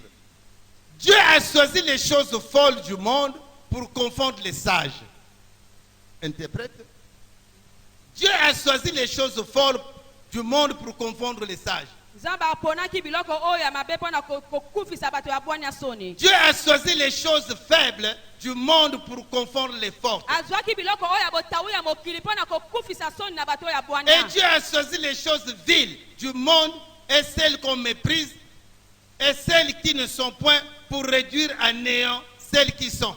Speaker 2: Dieu a choisi les choses folles du monde pour confondre les sages. Interprète. Dieu a choisi les choses folles du monde pour confondre les sages.
Speaker 3: nzambe aponaki biloko oyo ya mabe mpo na kokufisa bato ya bwani ya soni
Speaker 2: Dieu a choisi les choses faibles du monde pour confondre les fortes.
Speaker 3: azwaki biloko oyo ya botawu ya mokili mpo na kokufisa soni na bato oyo ya bwani
Speaker 2: Et Dieu a choisi les choses viles du monde et celles qu'on méprise et celles qui ne sont point pour réduire à néant celles qui sont.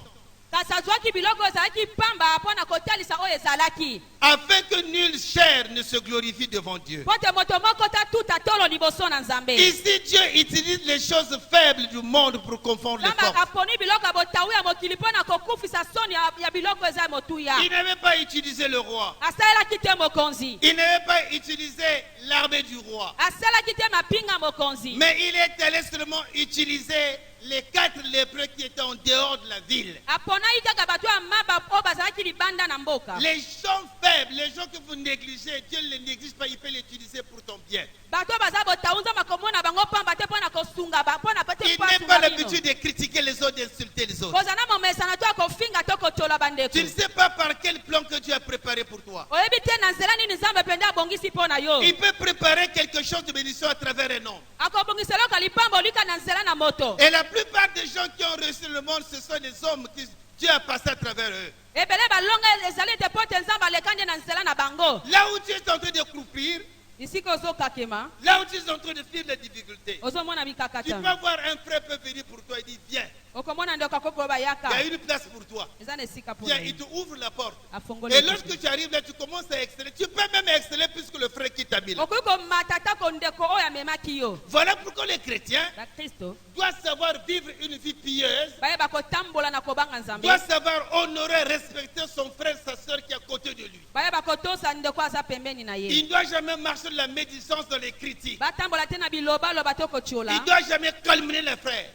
Speaker 3: kasi azwaki biloko oyo ezalaki pamba mpo na kotalisa oyo ezalaki
Speaker 2: Afin que nulle chair ne se glorifie devant Dieu.
Speaker 3: mpo te moto moko tatuta tolo liboso na nzambe
Speaker 2: Ici, Dieu utilise les choses faibles du monde pour confondre les
Speaker 3: nzambe
Speaker 2: fortes.
Speaker 3: akaponi biloko ya botawu ya mokili mpo na kokufisa soni ya biloko eza ya motuya
Speaker 2: Il n'avait pas utilisé le roi.
Speaker 3: asalelaki te mokonzi
Speaker 2: Il n'avait pas utilisé l'armée du roi.
Speaker 3: asalaki te mapinga mokonzi
Speaker 2: Mais il est allé seulement utiliser les 4 lépreux qui étaient en dehors de la ville.
Speaker 3: aponaki kaka bato ya maba oyo bazalaki libanda na mboka
Speaker 2: Les gens faibles, les gens que vous négligez, Dieu ne les néglige pas, il peut les utiliser pour ton bien.
Speaker 3: bato oyo baza botawu nzambe akomona bango pamba te mpo na kosunga mpo na pete
Speaker 2: Il
Speaker 3: mpo
Speaker 2: n'est pas
Speaker 3: asunga
Speaker 2: l'habitude
Speaker 3: bino
Speaker 2: de critiquer les autres, d'insulter les autres.
Speaker 3: kozala momesana to akofinga to kotola bandeko
Speaker 2: Tu ne sais pas par quel plan que Dieu a préparé pour toi.
Speaker 3: oyebi te na nzela nini nzambe mpenza abongisi mpo na yo
Speaker 2: Il peut préparer quelque chose de bénédiction à travers un homme.
Speaker 3: akobongisa eloko lipamba olika na nzela na moto
Speaker 2: Et la plupart des gens qui ont reçu le monde, ce sont des hommes que Dieu a passé à travers eux.
Speaker 3: ebele balonga ezali ete mpo te nzambe alekandi na nzela na bango
Speaker 2: Là où tu es en train de croupir,
Speaker 3: isika ozokakema
Speaker 2: là où tu es en train de fuir les difficultés,
Speaker 3: ozomona
Speaker 2: tu
Speaker 3: mikakatano
Speaker 2: peux voir un frère peut venir pour toi, il dit viens,
Speaker 3: okomona ndeko akokoyo
Speaker 2: il y
Speaker 3: bayaka
Speaker 2: a une place pour toi.
Speaker 3: eza na esika mpo
Speaker 2: Viens,
Speaker 3: na
Speaker 2: il
Speaker 3: yo
Speaker 2: te ouvre la porte.
Speaker 3: afongoli
Speaker 2: Et lorsque tu arrives là, tu commences à exceller. Tu peux même exceller plus que le frère qui t'a mis là.
Speaker 3: okoki komata tako ndeko oyo amemaki yo
Speaker 2: Voilà pourquoi les chrétiens
Speaker 3: bakristo
Speaker 2: doivent savoir vivre une vie pieuse,
Speaker 3: bayeba kotambola na kobanga nzambe
Speaker 2: doivent savoir honorer, respecter son frère, sa soeur qui est à côté de lui.
Speaker 3: bayeba kotosa ndeko aza pembeni na
Speaker 2: Il
Speaker 3: ye
Speaker 2: ne doit jamais marcher de la médisance dans les critiques.
Speaker 3: batambola te na bilobaloba to kotiola
Speaker 2: Il ne doit jamais calmer les frères.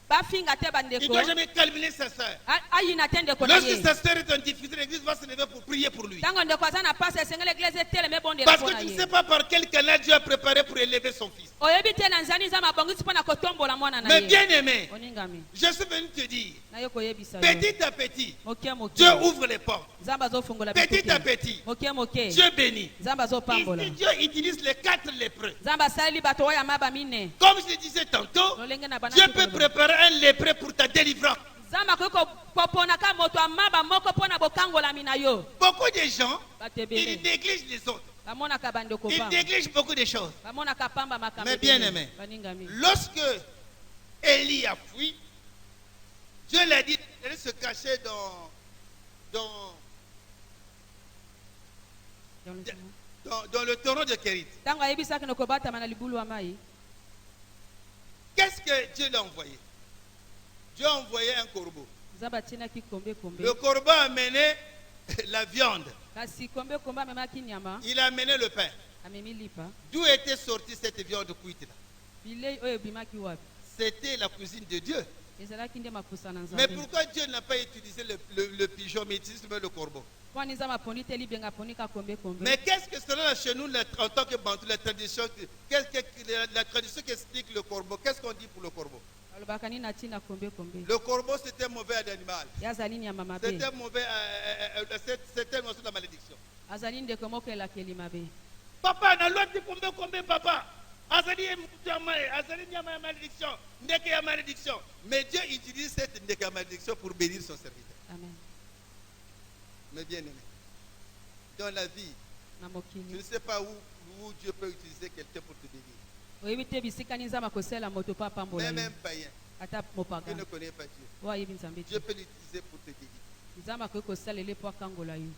Speaker 3: bafinga te
Speaker 2: Il ne
Speaker 3: bandeko
Speaker 2: doit jamais calmer sa soeur.
Speaker 3: ayina te ndeko na
Speaker 2: Lorsque
Speaker 3: ye
Speaker 2: sa soeur est en difficulté, l'église va se lever pour prier pour lui.
Speaker 3: ntango ndeko aza na pasi esengeli eglise eteleme ebondela
Speaker 2: Parce
Speaker 3: mpo
Speaker 2: que
Speaker 3: na
Speaker 2: tu ne
Speaker 3: ye
Speaker 2: sais pas par quel canal Dieu a préparé pour élever son fils.
Speaker 3: oyebi te na nzani nzambe abongisi mpo na kotombola mwana na
Speaker 2: Mais
Speaker 3: ye
Speaker 2: bien aimé,
Speaker 3: oningami
Speaker 2: je suis venu te dire,
Speaker 3: naye koyebisa yo
Speaker 2: petit à petit,
Speaker 3: moke moke
Speaker 2: Dieu ouvre les portes.
Speaker 3: nzambe azofungola
Speaker 2: Petit à petit,
Speaker 3: moke moke
Speaker 2: Dieu bénit.
Speaker 3: nzambe azopambola
Speaker 2: Ici, Dieu utilise les 4 lépreux.
Speaker 3: nzambe asaleli bato oyo ya maba mine
Speaker 2: Comme je le disais tantôt,
Speaker 3: lolenge na bana
Speaker 2: Dieu peut préparer un lépreux pour ta délivrance.
Speaker 3: nzambe akoki koponaka moto ya maba moko mpo na bokangolami na yo
Speaker 2: Beaucoup de gens,
Speaker 3: bato
Speaker 2: ils
Speaker 3: ebele
Speaker 2: négligent les autres.
Speaker 3: bamonaka bandeko
Speaker 2: Il
Speaker 3: bango
Speaker 2: néglige beaucoup de choses.
Speaker 3: bamonaka pamba makambo
Speaker 2: Mais bien aimé,
Speaker 3: baningami
Speaker 2: lorsque Élie a fui, Dieu l'a dit d'aller se cacher dans le torrent de Kérit.
Speaker 3: ntango ayebisaki na kobatama na libulu ya mai
Speaker 2: Qu'est-ce que Dieu l'a envoyé? Dieu a envoyé un corbeau.
Speaker 3: nzambe atinaki kombe
Speaker 2: Le corbeau a amené la viande.
Speaker 3: kasi kombe amemaki nyama
Speaker 2: Il a amené le pain.
Speaker 3: amemi lipa
Speaker 2: D'où était sortie cette viande cuite là?
Speaker 3: bilei oyo ebimaki wapi
Speaker 2: C'était la cuisine de Dieu.
Speaker 3: ezalaki nde makusa na
Speaker 2: Mais
Speaker 3: nzambe
Speaker 2: pourquoi Dieu n'a pas utilisé le pigeon, mais utilise même le corbeau?
Speaker 3: mpo nzambe aponi te libenga aponi ka kombe
Speaker 2: Mais qu'est-ce que cela chez nous en tant que Bantou, la tradition, la tradition qui explique le corbeau? Qu'est-ce qu'on dit pour le corbeau?
Speaker 3: alobaka nini atina kombe
Speaker 2: Le corbeau, c'était un mauvais animal.
Speaker 3: ye azali nyama mabe
Speaker 2: C'était mauvais, c'était un oiseau de la malédiction.
Speaker 3: azali ndeko moko elakeli mabe
Speaker 2: Papa, na loi combien papa? Azali nyama ya malédiction, ndeke ya malédiction. Mais Dieu utilise cette ndeke ya malédiction pour bénir son serviteur.
Speaker 3: amen
Speaker 2: Mais bien aimé, dans la vie,
Speaker 3: na
Speaker 2: je
Speaker 3: mokili
Speaker 2: ne sais pas où Dieu peut utiliser quelqu'un pour te bénir.
Speaker 3: oyebi te bisika nini nzambe akosala moto mpo apambola
Speaker 2: Même
Speaker 3: ye
Speaker 2: un païen
Speaker 3: ata
Speaker 2: qui
Speaker 3: mopaga
Speaker 2: ne connaît pas Dieu,
Speaker 3: oyo ayebi nzambe te
Speaker 2: Dieu peut l'utiliser pour te bénir.
Speaker 3: nzambe akoki kosalela mpo akangola yo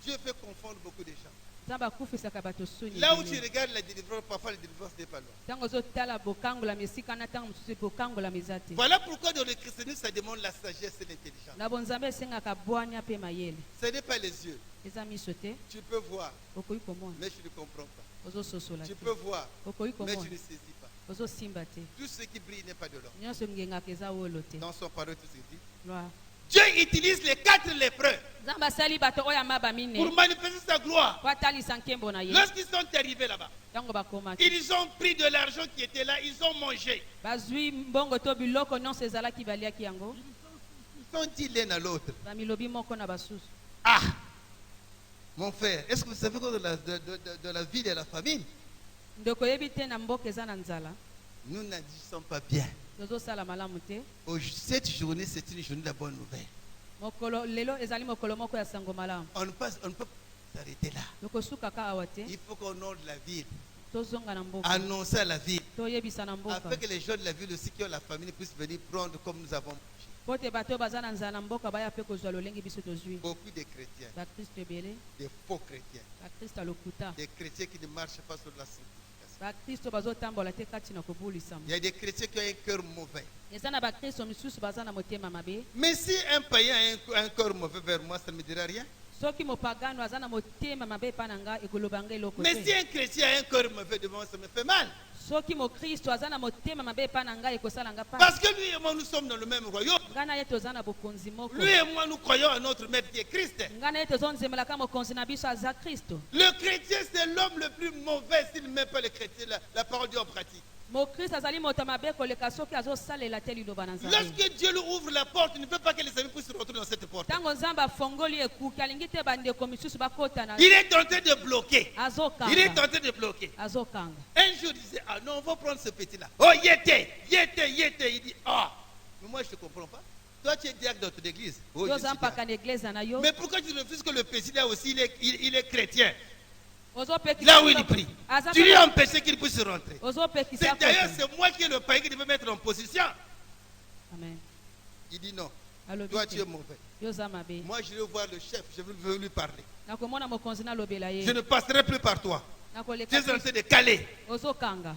Speaker 2: Dieu fait confondre beaucoup de gens.
Speaker 3: nzambe akufisaka bato soni
Speaker 2: Là où tu regardes la délivrance, parfois la délivrance n'est pas loin.
Speaker 3: ntango ozotala bokangolama esika na ntango mosusu bokangolama eza te
Speaker 2: Voilà pourquoi dans le christianisme, ça demande la sagesse et l'intelligence.
Speaker 3: na bonzambe esengaka bwania mpe mayele
Speaker 2: Ce n'est pas les yeux.
Speaker 3: eza miso te
Speaker 2: Tu peux voir,
Speaker 3: okoki komona
Speaker 2: mais tu ne comprends pas.
Speaker 3: ozososola
Speaker 2: Tu
Speaker 3: te
Speaker 2: peux voir,
Speaker 3: okoki
Speaker 2: mais tu
Speaker 3: komona
Speaker 2: ne saisis pas.
Speaker 3: ozosimba te
Speaker 2: Tout ce qui brille n'est pas de l'or.
Speaker 3: nyonso ngengaka eza wolo te
Speaker 2: Dans son parole, tout ce qu'il dit.
Speaker 3: Gloire.
Speaker 2: Dieu utilise les 4 lépreux
Speaker 3: nzambe asali bato oyo amaba mine
Speaker 2: pour manifester sa gloire.
Speaker 3: po atalisa nkembo na ye
Speaker 2: Lorsqu'ils sont arrivés là-bas,
Speaker 3: ntango bakomaki
Speaker 2: ils ont pris de l'argent qui était là, ils ont mangé.
Speaker 3: bazwi mbongo to biloko nyonso ezalaki baliaki yango
Speaker 2: Ils sont dit l'un à l'autre.
Speaker 3: bamilobi moko na basusu
Speaker 2: Ah, mon frère, est-ce que vous savez que de la vie de la famine,
Speaker 3: ndeko yebi te na mboka eza na nzala
Speaker 2: nous n'agissons pas bien.
Speaker 3: tozosala malamu te
Speaker 2: Cette journée, c'est une journée de la bonne nouvelle.
Speaker 3: mokolo lelo ezali mokolo moko ya sango malamu
Speaker 2: On ne peut pas s'arrêter là.
Speaker 3: tokosukaka awa te
Speaker 2: Il faut qu'on honore la ville,
Speaker 3: tozonga na mboka
Speaker 2: annoncer à la ville,
Speaker 3: toyebisa na mboka
Speaker 2: afin que les gens de la ville aussi qui ont la famille puissent venir prendre comme nous avons mangé.
Speaker 3: po te bato oyo baza na nzala na mboka baya mpe kozwa lolenge biso tozwi
Speaker 2: Beaucoup de chrétiens,
Speaker 3: bakristo ebele
Speaker 2: des faux chrétiens,
Speaker 3: bakristo ya lokuta
Speaker 2: des chrétiens qui ne marchent pas sur la sanctification.
Speaker 3: bakristo bazotambola te kati na kobulisama
Speaker 2: Il y a des chrétiens qui ont un cœur mauvais.
Speaker 3: eza na bakristo misusu baza na motema mabe
Speaker 2: Mais si un païen a un cœur mauvais vers moi, ça ne me dira rien.
Speaker 3: soki mopagano aza na motema mabe epa na nga ekoloba nga eloko
Speaker 2: Mais si
Speaker 3: te
Speaker 2: un chrétien a un cœur mauvais devant moi, ça me fait mal.
Speaker 3: soki mokristo aza na motema mabe epa na nga ekosala nga pasi
Speaker 2: Parce que lui et moi, nous sommes dans le même royaume.
Speaker 3: nga na ye toza na bokonzi moko
Speaker 2: Lui et moi, nous croyons à notre maître qui est Christ.
Speaker 3: nga na ye tozonzemelaka mokonzi na biso aza kristo
Speaker 2: Le chrétien, c'est l'homme le plus mauvais s'il ne met pas le chrétien, la parole de Dieu en pratique.
Speaker 3: mokristo azali moto mabe koleka soki azosalela te liloba na nzambe
Speaker 2: Lorsque Dieu lui ouvre la porte, il ne veut pas que les amis puissent se retrouver dans cette porte.
Speaker 3: ntango nzambe afongoli ekuki alingi te bandeko misusu bakota na
Speaker 2: Il est tenté de bloquer. Il est
Speaker 3: azokanga
Speaker 2: tenté de bloquer.
Speaker 3: azokanga
Speaker 2: Un jour, il disait, ah non, on va prendre ce petit-là. Oh, yété. Il dit, ah, mais moi, je ne te comprends pas. Toi, tu es diacre dans ton église. Oh, je suis
Speaker 3: yoza
Speaker 2: diacre.
Speaker 3: mpaka na eglize na yo
Speaker 2: Mais pourquoi tu refuses que le petit-là aussi, il est chrétien?
Speaker 3: ozopekisa
Speaker 2: Là où il prie.
Speaker 3: Aza
Speaker 2: Tu lui
Speaker 3: pe-
Speaker 2: as empêché qu'il puisse rentrer.
Speaker 3: ozopekisa
Speaker 2: C'est d'ailleurs,
Speaker 3: kota.
Speaker 2: c'est moi qui est le païen qui devait mettre en position.
Speaker 3: Amen.
Speaker 2: Il dit non.
Speaker 3: Alobi
Speaker 2: Toi,
Speaker 3: te,
Speaker 2: tu es mauvais.
Speaker 3: yoza mabe
Speaker 2: Moi, je vais voir le chef. Je veux lui parler.
Speaker 3: nakomona mokonzi nalobela ye
Speaker 2: Je ne passerai plus par toi. Tu
Speaker 3: nakoleka
Speaker 2: es en train de caler.
Speaker 3: ozokanga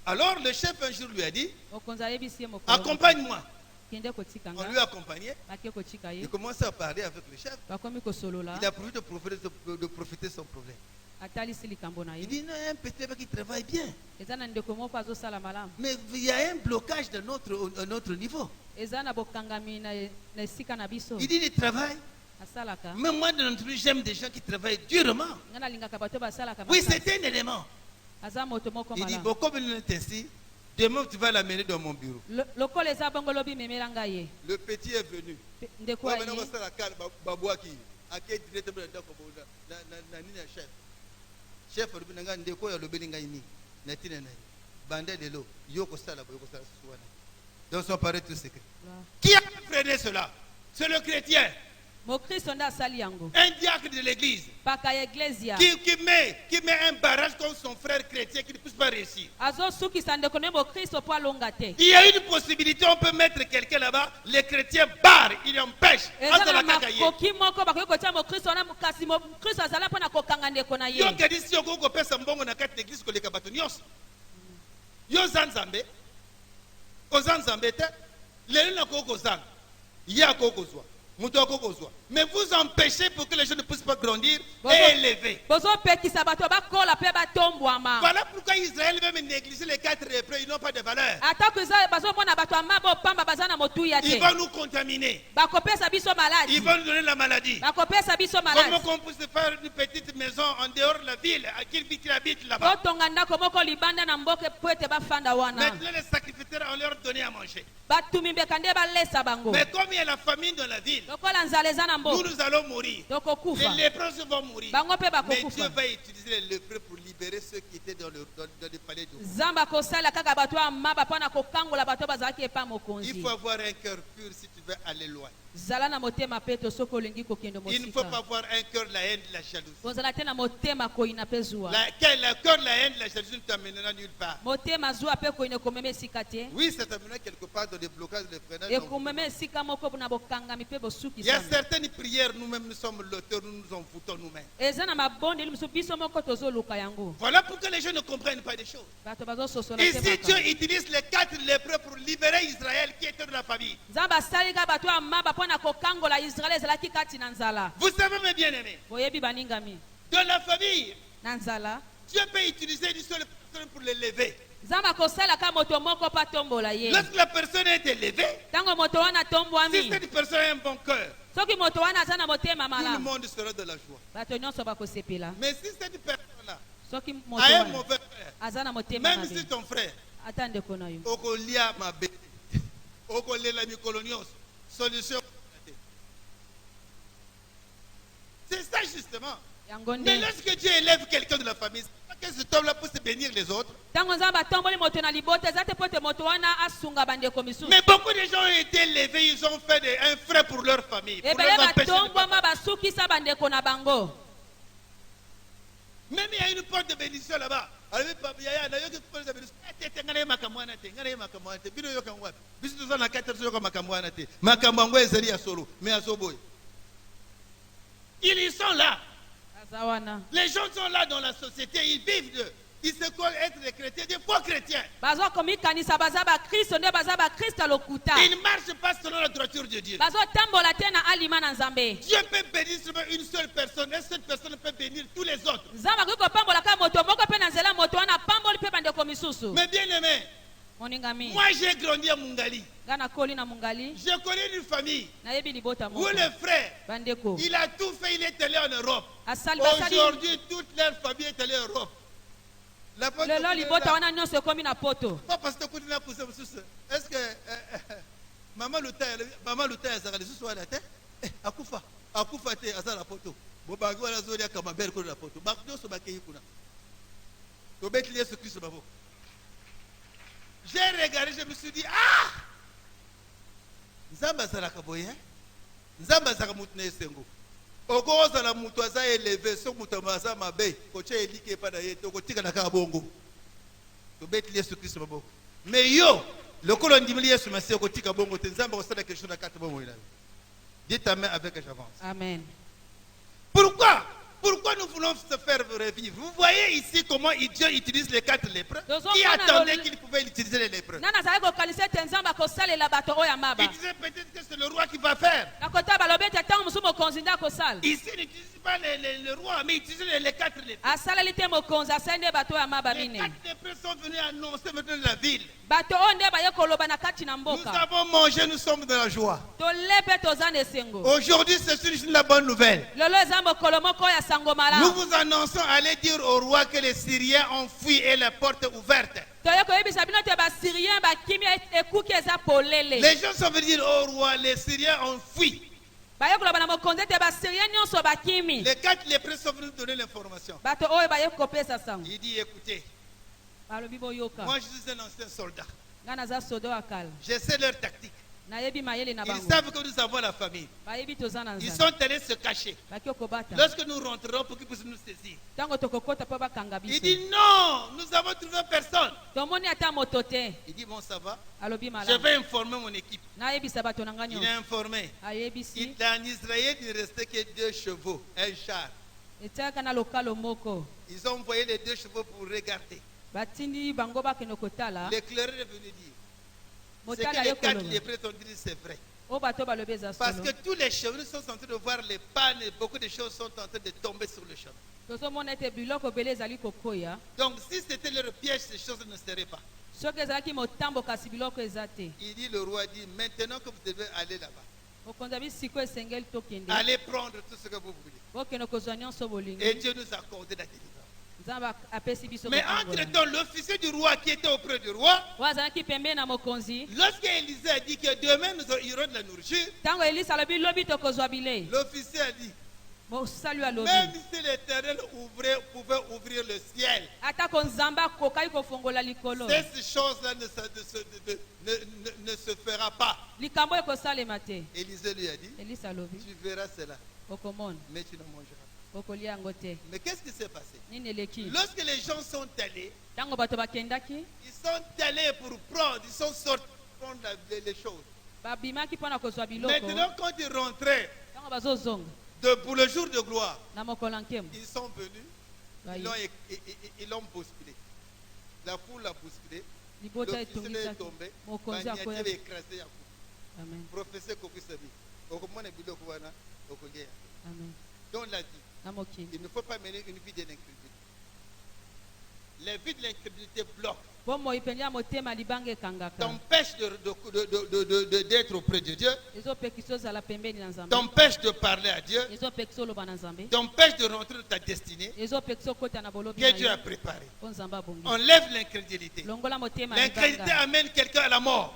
Speaker 2: Alors, le chef, un jour, lui a dit,
Speaker 3: mokonzi ayebisi ye mokolo
Speaker 2: accompagne-moi.
Speaker 3: kende kotika
Speaker 2: On lui
Speaker 3: nga
Speaker 2: a accompagné.
Speaker 3: bake kotika ye
Speaker 2: Il commence à parler avec le chef.
Speaker 3: bakomi kosolola
Speaker 2: Il a profité de profiter son problème.
Speaker 3: atalisi likambo na
Speaker 2: Il
Speaker 3: ye
Speaker 2: dit, non, il y a un petit bébé qui travaille bien.
Speaker 3: eza na ndeko moko azosala malamu
Speaker 2: Mais il y a un blocage de notre niveau.
Speaker 3: eza na bokangami na esika na biso
Speaker 2: Il dit, il travaille.
Speaker 3: asalaka
Speaker 2: Mais moi, dans notre vie, j'aime des gens qui travaillent durement.
Speaker 3: nga nalingaka bato basalaka
Speaker 2: Oui,
Speaker 3: makasi.
Speaker 2: c'est un élément.
Speaker 3: aza moto moko
Speaker 2: Il dit,
Speaker 3: malamu
Speaker 2: bon, comme il est ainsi, demain, tu vas l'amener dans mon bureau.
Speaker 3: lokola eza bongo lobi memela ngai ye
Speaker 2: Le petit est venu.
Speaker 3: Pe- ndeko
Speaker 2: Ouais, maintenant, on
Speaker 3: aye
Speaker 2: va faire la cale, babouaki. Ake directement dans le nini chef. Chef, on dit, ndeko ya lobeli ngai ni. Natina na. Bande de l'eau. Yoko sala, yoko sala suwana. Dans son paré tout secret.
Speaker 3: Voilà.
Speaker 2: Qui a freiné cela? C'est le chrétien.
Speaker 3: mokristo nde asali yango
Speaker 2: Un diacre de l'église
Speaker 3: paka ya eglesia
Speaker 2: qui met un barrage contre son frère chrétien qui ne puisse pas réussir.
Speaker 3: azosukisa ndeko ne mokristo mpo alonga te.
Speaker 2: Il y a une possibilité, on peut mettre quelqu'un là-bas, les chrétiens barrent, ils empêchent.
Speaker 3: eza na makoki moko bakoki kotia mokristo wana kasi mokristo azala mpo na kokanga ndeko na ye.
Speaker 2: Yo kadi si okoki kopesa mbongo na kati l'église koleka bato nyonso. Yo oza nzambe, oza nzambe te, lelo nakoki kozanga, ye akoki kozwa, moto akoki kozwa. Mais vous empêchez pour que les gens ne puissent pas grandir et élever.
Speaker 3: bozopekisa bato bakola mpe batombwama.
Speaker 2: Voilà pourquoi Israël même négliger les 4 lépreux, ils n'ont pas de valeur.
Speaker 3: atako eza bazomona bato ya maba opamba baza na motuya
Speaker 2: Ils
Speaker 3: te
Speaker 2: vont nous contaminer.
Speaker 3: bakopesa biso
Speaker 2: Ils
Speaker 3: maladi
Speaker 2: vont nous donner la maladie.
Speaker 3: bakopesa biso
Speaker 2: Comment
Speaker 3: maladi
Speaker 2: qu'on puisse faire une petite maison en dehors de la ville, à qui habite là-bas.
Speaker 3: totonga ndako moko libanda na mboka po ete bafanda wana
Speaker 2: Maintenant, les sacrificateurs, on leur donné à manger.
Speaker 3: batumimbeka nde balesa bango
Speaker 2: Mais comme il y a la famine dans la ville,
Speaker 3: lokola nzala eza na
Speaker 2: nous,
Speaker 3: mboka
Speaker 2: nous allons mourir. Les
Speaker 3: tokokufa
Speaker 2: lépreux vont mourir.
Speaker 3: bango mpe
Speaker 2: Mais Dieu
Speaker 3: bakokufa
Speaker 2: va utiliser les lépreux pour libérer ceux qui étaient dans le palais d'eau.
Speaker 3: nzambe akosala kaka bato ya maba mpo na kokangola bato bazalaki epa
Speaker 2: Il
Speaker 3: mokonzi
Speaker 2: faut avoir un cœur pur si tu veux aller loin.
Speaker 3: zala na motema peto soki olingi kokende
Speaker 2: Il ne faut pas
Speaker 3: mosika
Speaker 2: avoir un cœur de la haine, de la jalousie.
Speaker 3: kozala te na motema koyina mpe zuwa
Speaker 2: Le cœur de la haine, de la jalousie ne t'amènera nulle part.
Speaker 3: motema zuwa mpe koyina ekomema esika te
Speaker 2: Oui, ça t'amènera quelque part dans des blocages, des freinages.
Speaker 3: ekomema esika moko na bokangami mpe
Speaker 2: Il y a
Speaker 3: bosukisami
Speaker 2: certaines prières, nous-mêmes, nous sommes l'auteur, nous nous en foutons nous-mêmes.
Speaker 3: eza na mabondeli mosusu biso moko tozoluka yango
Speaker 2: Voilà pourquoi les gens ne comprennent pas des choses.
Speaker 3: bato bazososola te
Speaker 2: Ici, Dieu
Speaker 3: makambo.
Speaker 2: utilise les 4 lépreux pour libérer Israël qui était dans la famille.
Speaker 3: nzambe asali kaka bato ya maba mpo na kokangola israele ezalaki kati na nzala
Speaker 2: Vous savez, mes bien-aimés,
Speaker 3: boyebi baningami
Speaker 2: dans la famille,
Speaker 3: na nzala
Speaker 2: Dieu peut utiliser une seule personne pour l'élever.
Speaker 3: nzambe akosalaka moto moko mpo atombola ye
Speaker 2: Lorsque la personne est élevée,
Speaker 3: ntango moto wana
Speaker 2: si
Speaker 3: atombwami
Speaker 2: cette personne a un bon cœur,
Speaker 3: soki moto wana aza na motema
Speaker 2: tout le
Speaker 3: malamu
Speaker 2: monde sera de la joie.
Speaker 3: bato nyonso bakosepela
Speaker 2: Mais si cette personne-là
Speaker 3: soki moto
Speaker 2: a un
Speaker 3: wana
Speaker 2: mauvais frère,
Speaker 3: aza na motema
Speaker 2: même si
Speaker 3: mabe
Speaker 2: ton frère,
Speaker 3: ata ndeko na yo
Speaker 2: okolia mabe, okolela mikolo nyonso, solution. C'est ça justement.
Speaker 3: yango
Speaker 2: Mais
Speaker 3: nde
Speaker 2: lorsque Dieu élève quelqu'un de la famille, c'est pas que cet homme-là puisse bénir les autres.
Speaker 3: ntango nzambe atomboli moto na libota eza te po ete moto wana asunga bandeko misusu
Speaker 2: Mais beaucoup de gens ont été élevés, ils ont fait un frère pour leur famille. Pour
Speaker 3: ebele
Speaker 2: leur empêcher de
Speaker 3: batombwama basukisa bandeko na bango
Speaker 2: Même il y a une porte de bénédiction là-bas. Alors, il y a un qui peut les bénédictions. Ils sont là.
Speaker 3: aza wana
Speaker 2: Les gens sont là dans la société. Ils vivent de. Ils se croient être des chrétiens, des faux chrétiens.
Speaker 3: bazokomikanisa baza bakristo nde baza bakristo ya lokuta
Speaker 2: Ils ne marchent pas selon la droiture de Dieu.
Speaker 3: bazotambola te na alima na nzambe
Speaker 2: Dieu peut bénir seulement une seule personne et cette personne peut bénir tous les autres.
Speaker 3: nzambe akoki kopambola kaka moto moko mpe na nzela moto wana apamboli mpe bandeko misusu
Speaker 2: Mais bien aimé,
Speaker 3: moningami
Speaker 2: moi j'ai grandi à Mungali.
Speaker 3: nga nakoli na mungali
Speaker 2: Je connais une famille
Speaker 3: nayebi libota
Speaker 2: où
Speaker 3: moko
Speaker 2: le frère,
Speaker 3: bandeko
Speaker 2: il a tout fait, il est allé en Europe.
Speaker 3: asali basali
Speaker 2: Aujourd'hui, toute leur famille est allée en Europe. La porte
Speaker 3: lelo
Speaker 2: de-
Speaker 3: libota wana nyonso ekomi na poto
Speaker 2: Pas parce que tu n'as poussé est-ce que maman Luta ezaka lisusu wana te akufa te aza na poto bobangi wana azolia kamabele kono na poto bato nyonso bakei kuna tobeteli Yesu Kristo babo. J'ai regardé, je me suis dit, ah, nzambe azalaka boye, nzambe azalaka mutu na esengo. Okozala mutu aza élevé, so mutu aza mabe, koche elike epa na ye, tokotika na kaka bongo. Tobeteli Yesu Kristo babo. Mais yo, lokolo ndimeli Yesu masi okotika bongo te, nzambe akosala quelque chose na kati bongo ina. Dis ta main avec que j'avance.
Speaker 3: amen
Speaker 2: Pourquoi nous voulons se faire revivre? Vous voyez ici comment Dieu utilise les 4 lépreux.
Speaker 3: Nous
Speaker 2: Qui
Speaker 3: avons
Speaker 2: attendait
Speaker 3: le-
Speaker 2: qu'il pouvait utiliser les lépreux?
Speaker 3: nga nazali kokanisa ete nzambe akosalela bato oyo ya maba
Speaker 2: Il disait peut-être que c'est le roi qui va faire.
Speaker 3: nakota balobi ete ntango mosusu mokonzi nde akosala
Speaker 2: Ici, il n'utilise pas le roi, mais il utilise les 4 lépreux.
Speaker 3: asaleli te mokonzi asali nde bato oyo ya maba
Speaker 2: Les 4
Speaker 3: minei
Speaker 2: lépreux sont venus annoncer maintenant la ville.
Speaker 3: bato oyo nde baye koloba na kati na
Speaker 2: Nous
Speaker 3: mboka
Speaker 2: avons mangé, nous sommes dans la joie.
Speaker 3: tole mpe toza na esengo
Speaker 2: Aujourd'hui, c'est une la bonne nouvelle.
Speaker 3: lelo eza mokolo moko oyo ya sango
Speaker 2: Nous
Speaker 3: malamu
Speaker 2: vous annonçons, allez dire au roi que les Syriens ont fui et la porte est ouverte.
Speaker 3: toye koyebisa bino te basyrien bakimi ekuki eza polele
Speaker 2: Les gens sont venus dire au roi, les Syriens ont fui.
Speaker 3: baye koloba na mokonzi ete basyrien nyonso bakimi
Speaker 2: Les 4 lépreux sont venus donner l'information.
Speaker 3: bato oyo baye kopesa sango
Speaker 2: Il dit, écoutez,
Speaker 3: balobi boyoka
Speaker 2: moi je suis un ancien soldat.
Speaker 3: nga naza sodo ya kala
Speaker 2: Je sais leur tactique.
Speaker 3: nayebi mayele na
Speaker 2: Ils
Speaker 3: bango
Speaker 2: savent que nous avons la famille.
Speaker 3: bayebi toza na
Speaker 2: Ils
Speaker 3: nzambe
Speaker 2: sont allés se cacher.
Speaker 3: baki okobata
Speaker 2: Lorsque nous rentrerons pour qu'ils puissent nous saisir.
Speaker 3: ntango tokokota mpo bakanga
Speaker 2: Il
Speaker 3: biso
Speaker 2: dit non, nous avons trouvé personne.
Speaker 3: tomoni ata moto te
Speaker 2: Il dit bon, ça va.
Speaker 3: alobi
Speaker 2: Je
Speaker 3: malamu
Speaker 2: vais informer mon équipe.
Speaker 3: nayebisa bato na ngai
Speaker 2: Il est
Speaker 3: nyonso
Speaker 2: informé.
Speaker 3: ayebisi
Speaker 2: En Israël, il ne restait que 2 chevaux, un char.
Speaker 3: etiaka na lokalo moko
Speaker 2: Ils ont envoyé les 2 chevaux pour regarder.
Speaker 3: batindi bango bakende kotala
Speaker 2: L'éclaireur est venu dire. C'est
Speaker 3: motala
Speaker 2: que
Speaker 3: ye
Speaker 2: les 4
Speaker 3: koloba
Speaker 2: lépreux ont dit c'est vrai.
Speaker 3: oyo bato balobi eza
Speaker 2: Parce
Speaker 3: solo
Speaker 2: que tous les chemins sont en train de voir les pannes et beaucoup de choses sont en train de tomber sur le chemin.
Speaker 3: tozomona ete biloko ebele ezali kokoya
Speaker 2: Donc si c'était leur piège, ces choses ne seraient pas.
Speaker 3: soki ezalaki motambo kasi biloko eza te
Speaker 2: Il dit, le roi dit, maintenant que vous devez aller là-bas,
Speaker 3: mokonzi abi sikoyo esengeli tokende
Speaker 2: allez prendre tout ce que vous voulez.
Speaker 3: bokende kozwa nyonso
Speaker 2: Et
Speaker 3: bolingi
Speaker 2: Dieu nous a accordé la délivrance.
Speaker 3: nzambe apesi biso
Speaker 2: Mais entre-temps, l'officier du roi qui était auprès du roi,
Speaker 3: oyo azalaki pembeni na mokonzi
Speaker 2: lorsqu'Élisée a dit que demain nous aurons de la nourriture,
Speaker 3: ntango elisa alobi lobi tokozwa bilei
Speaker 2: l'officier a dit,
Speaker 3: mosali oyo alobi
Speaker 2: même si l'Éternel pouvait ouvrir le ciel,
Speaker 3: atako nzambe akokaki kofongola likolo
Speaker 2: ces choses-là ne se fera pas.
Speaker 3: likambo ekosalema te
Speaker 2: Élisée lui a dit,
Speaker 3: elisa alobi
Speaker 2: tu verras cela,
Speaker 3: okomona
Speaker 2: mais tu ne mangeras pas.
Speaker 3: okolia yango te
Speaker 2: Mais qu'est-ce qui s'est passé?
Speaker 3: nini eleki
Speaker 2: Lorsque les gens sont allés,
Speaker 3: ntango bato bakendaki
Speaker 2: ils sont allés pour prendre, ils sont sortis pour prendre les choses.
Speaker 3: babimaki mpo na kozwa biloko
Speaker 2: Maintenant, quand ils rentraient
Speaker 3: ntango bazozonga
Speaker 2: pour le jour de gloire,
Speaker 3: na mokolo ya nkembo
Speaker 2: ils sont venus,
Speaker 3: baye
Speaker 2: ils l'ont bousculé. La foule l'a bousculé.
Speaker 3: libota
Speaker 2: L'officier est
Speaker 3: etongisaki
Speaker 2: tombé.
Speaker 3: mokonzi
Speaker 2: Banyati
Speaker 3: akoya
Speaker 2: est écrasé.
Speaker 3: amen
Speaker 2: Professeur Kokusabi. Okomona biloko wana, okolia.
Speaker 3: amen
Speaker 2: Dans la vie,
Speaker 3: na mokili
Speaker 2: il ne faut pas mener une vie de l'incrédulité. Les vies de l'incrédulité bloquent,
Speaker 3: bomoi mpenza ya motema libanga ekangaka
Speaker 2: t'empêchent d'être auprès de Dieu,
Speaker 3: ezopekisa ozala pembeni na nzambe
Speaker 2: t'empêchent de parler à Dieu,
Speaker 3: ezopekisa oloba na nzambe
Speaker 2: t'empêchent de rentrer dans ta destinée
Speaker 3: ezopekisa okota na bolobi
Speaker 2: que
Speaker 3: na
Speaker 2: Dieu a
Speaker 3: yo
Speaker 2: préparée.
Speaker 3: mpo nzambe abongi
Speaker 2: Enlève l'incrédulité.
Speaker 3: longola motema ya
Speaker 2: L'incrédulité
Speaker 3: libanga
Speaker 2: amène quelqu'un à la mort.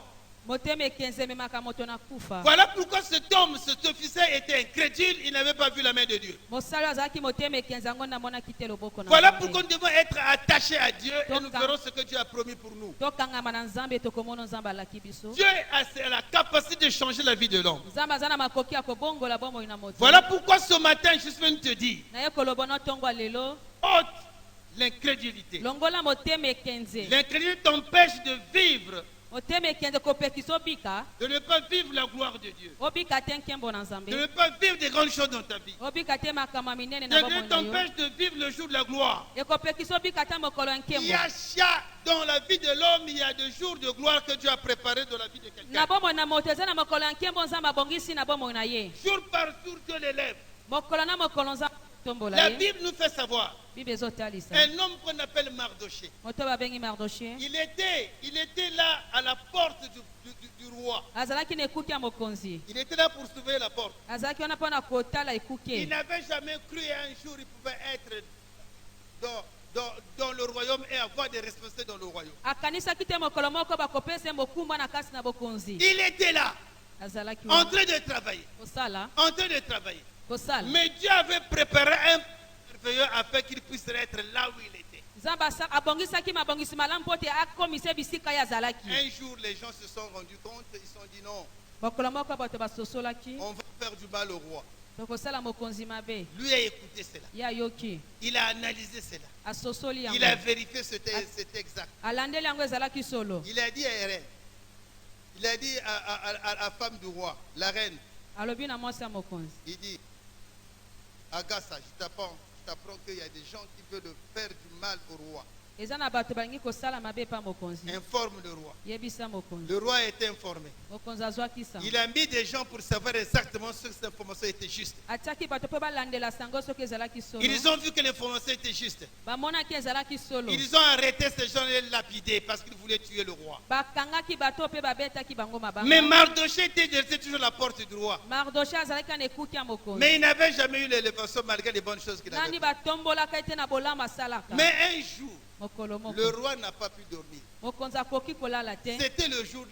Speaker 3: motema ekenzi ememaka moto na kufa
Speaker 2: Voilà pourquoi cet homme, cet officier était incrédule, il n'avait pas vu la main de Dieu.
Speaker 3: mosali oyo azalaki motema ekenzi yango namonaki te loboko na
Speaker 2: Voilà
Speaker 3: Nzambe.
Speaker 2: pourquoi nous devons être attachés à Dieu et nous
Speaker 3: Toka.
Speaker 2: verrons ce que Dieu a promis pour nous.
Speaker 3: tokangama na nzambe tokomona nzambe alaki biso
Speaker 2: Dieu a la capacité de changer la vie de l'homme.
Speaker 3: nzambe aza na makoki ya kobongola bomoi na moto
Speaker 2: Voilà pourquoi ce matin, je suis venu te dire,
Speaker 3: naye koloba na ntongo ya lelo
Speaker 2: ôte l'incrédulité.
Speaker 3: longola motema ekenzi
Speaker 2: L'incrédulité t'empêche de vivre,
Speaker 3: motema ekenzi kopekisa obika
Speaker 2: de ne pas vivre la gloire de Dieu,
Speaker 3: obika te nkembo na
Speaker 2: de
Speaker 3: nzambe
Speaker 2: ne pas vivre des grandes choses dans ta vie.
Speaker 3: obika te makambo ya minene na
Speaker 2: L'incrédulité
Speaker 3: bomoi na yo
Speaker 2: t'empêche de vivre le jour de la gloire.
Speaker 3: ekopekisa obika te mokolo ya
Speaker 2: Il
Speaker 3: nkembo
Speaker 2: y a dans la vie de l'homme, il y a des jours de gloire que Dieu a préparés dans la vie de
Speaker 3: na
Speaker 2: quelqu'un.
Speaker 3: bomoi na moto eza na mokolo ya nkembo nzambe abongisi na bomoi na ye
Speaker 2: Jour par jour, Dieu l'élève.
Speaker 3: mokolo na mokolo nzambe tombola
Speaker 2: La
Speaker 3: ye
Speaker 2: Bible nous fait savoir
Speaker 3: bible ezotalisa
Speaker 2: un homme qu'on appelle Mardoché.
Speaker 3: moto babengi mardochie
Speaker 2: Il était là à la porte du roi.
Speaker 3: azalaki na ekuki ya mokonzi
Speaker 2: Il était là pour sauver la porte.
Speaker 3: azalaki wana mpo na kotala ekuki
Speaker 2: Il
Speaker 3: ye
Speaker 2: n'avait jamais cru un jour il pouvait être dans le royaume et avoir des responsabilités dans le royaume.
Speaker 3: akanisaki te mokolo moko bakopesa ye mokumba na kasi na bokonzi
Speaker 2: Il était là,
Speaker 3: azalaki
Speaker 2: en train de travailler.
Speaker 3: kosala
Speaker 2: En train de travailler.
Speaker 3: kosala
Speaker 2: Mais Dieu avait préparé un merveilleux afin qu'il puisse être là où il était.
Speaker 3: nzambe abongisaki mabongisi malamu mpo te akomisa bisika ye azalaki
Speaker 2: Un jour, les gens se sont rendus compte, ils se sont dit non,
Speaker 3: mokolo moko bato basosolaki
Speaker 2: on va faire du mal au roi.
Speaker 3: tokosala mokonzi mabe
Speaker 2: Lui a écouté cela.
Speaker 3: ye ayoki
Speaker 2: Il a analysé cela.
Speaker 3: asosoli
Speaker 2: Il a
Speaker 3: yango
Speaker 2: vérifié c'était exact.
Speaker 3: alandeli yango ezalaki solo
Speaker 2: Il a dit à Hélène, il a dit à la femme du roi, la reine,
Speaker 3: alobi na mwasi ya mokonzi
Speaker 2: il dit, Agassa, je t'apprends qu'il y a des gens qui veulent faire du mal au roi.
Speaker 3: eza na bato balingi kosala mabe epa mokonzi
Speaker 2: Informe le roi.
Speaker 3: yebisa mokonzi
Speaker 2: Le roi était informé.
Speaker 3: mokonzi azwaki sango
Speaker 2: Il a mis des gens pour savoir exactement si cette information était juste.
Speaker 3: atiaki bato mpo balandela sango soki ezalaki solo
Speaker 2: Ils ont vu que l'information était juste.
Speaker 3: bamonaki ezalaki solo
Speaker 2: Ils ont arrêté ces gens et les lapidés parce qu'ils voulaient tuer le roi.
Speaker 3: bakangaki bato mpe babetaki bango mabanga
Speaker 2: Mais Mardoché était toujours à la porte du roi.
Speaker 3: mardoche azalaki na ekuki ya mokonzi
Speaker 2: Mais il n'avait jamais eu l'élévation malgré les bonnes choses qu'il avait
Speaker 3: nani
Speaker 2: faites.
Speaker 3: batombolaka ete na bolamu asalaka
Speaker 2: Mais un jour,
Speaker 3: mokolo moko
Speaker 2: le roi n'a pas pu dormir.
Speaker 3: mokonzi akoki kolala te
Speaker 2: C'était le jour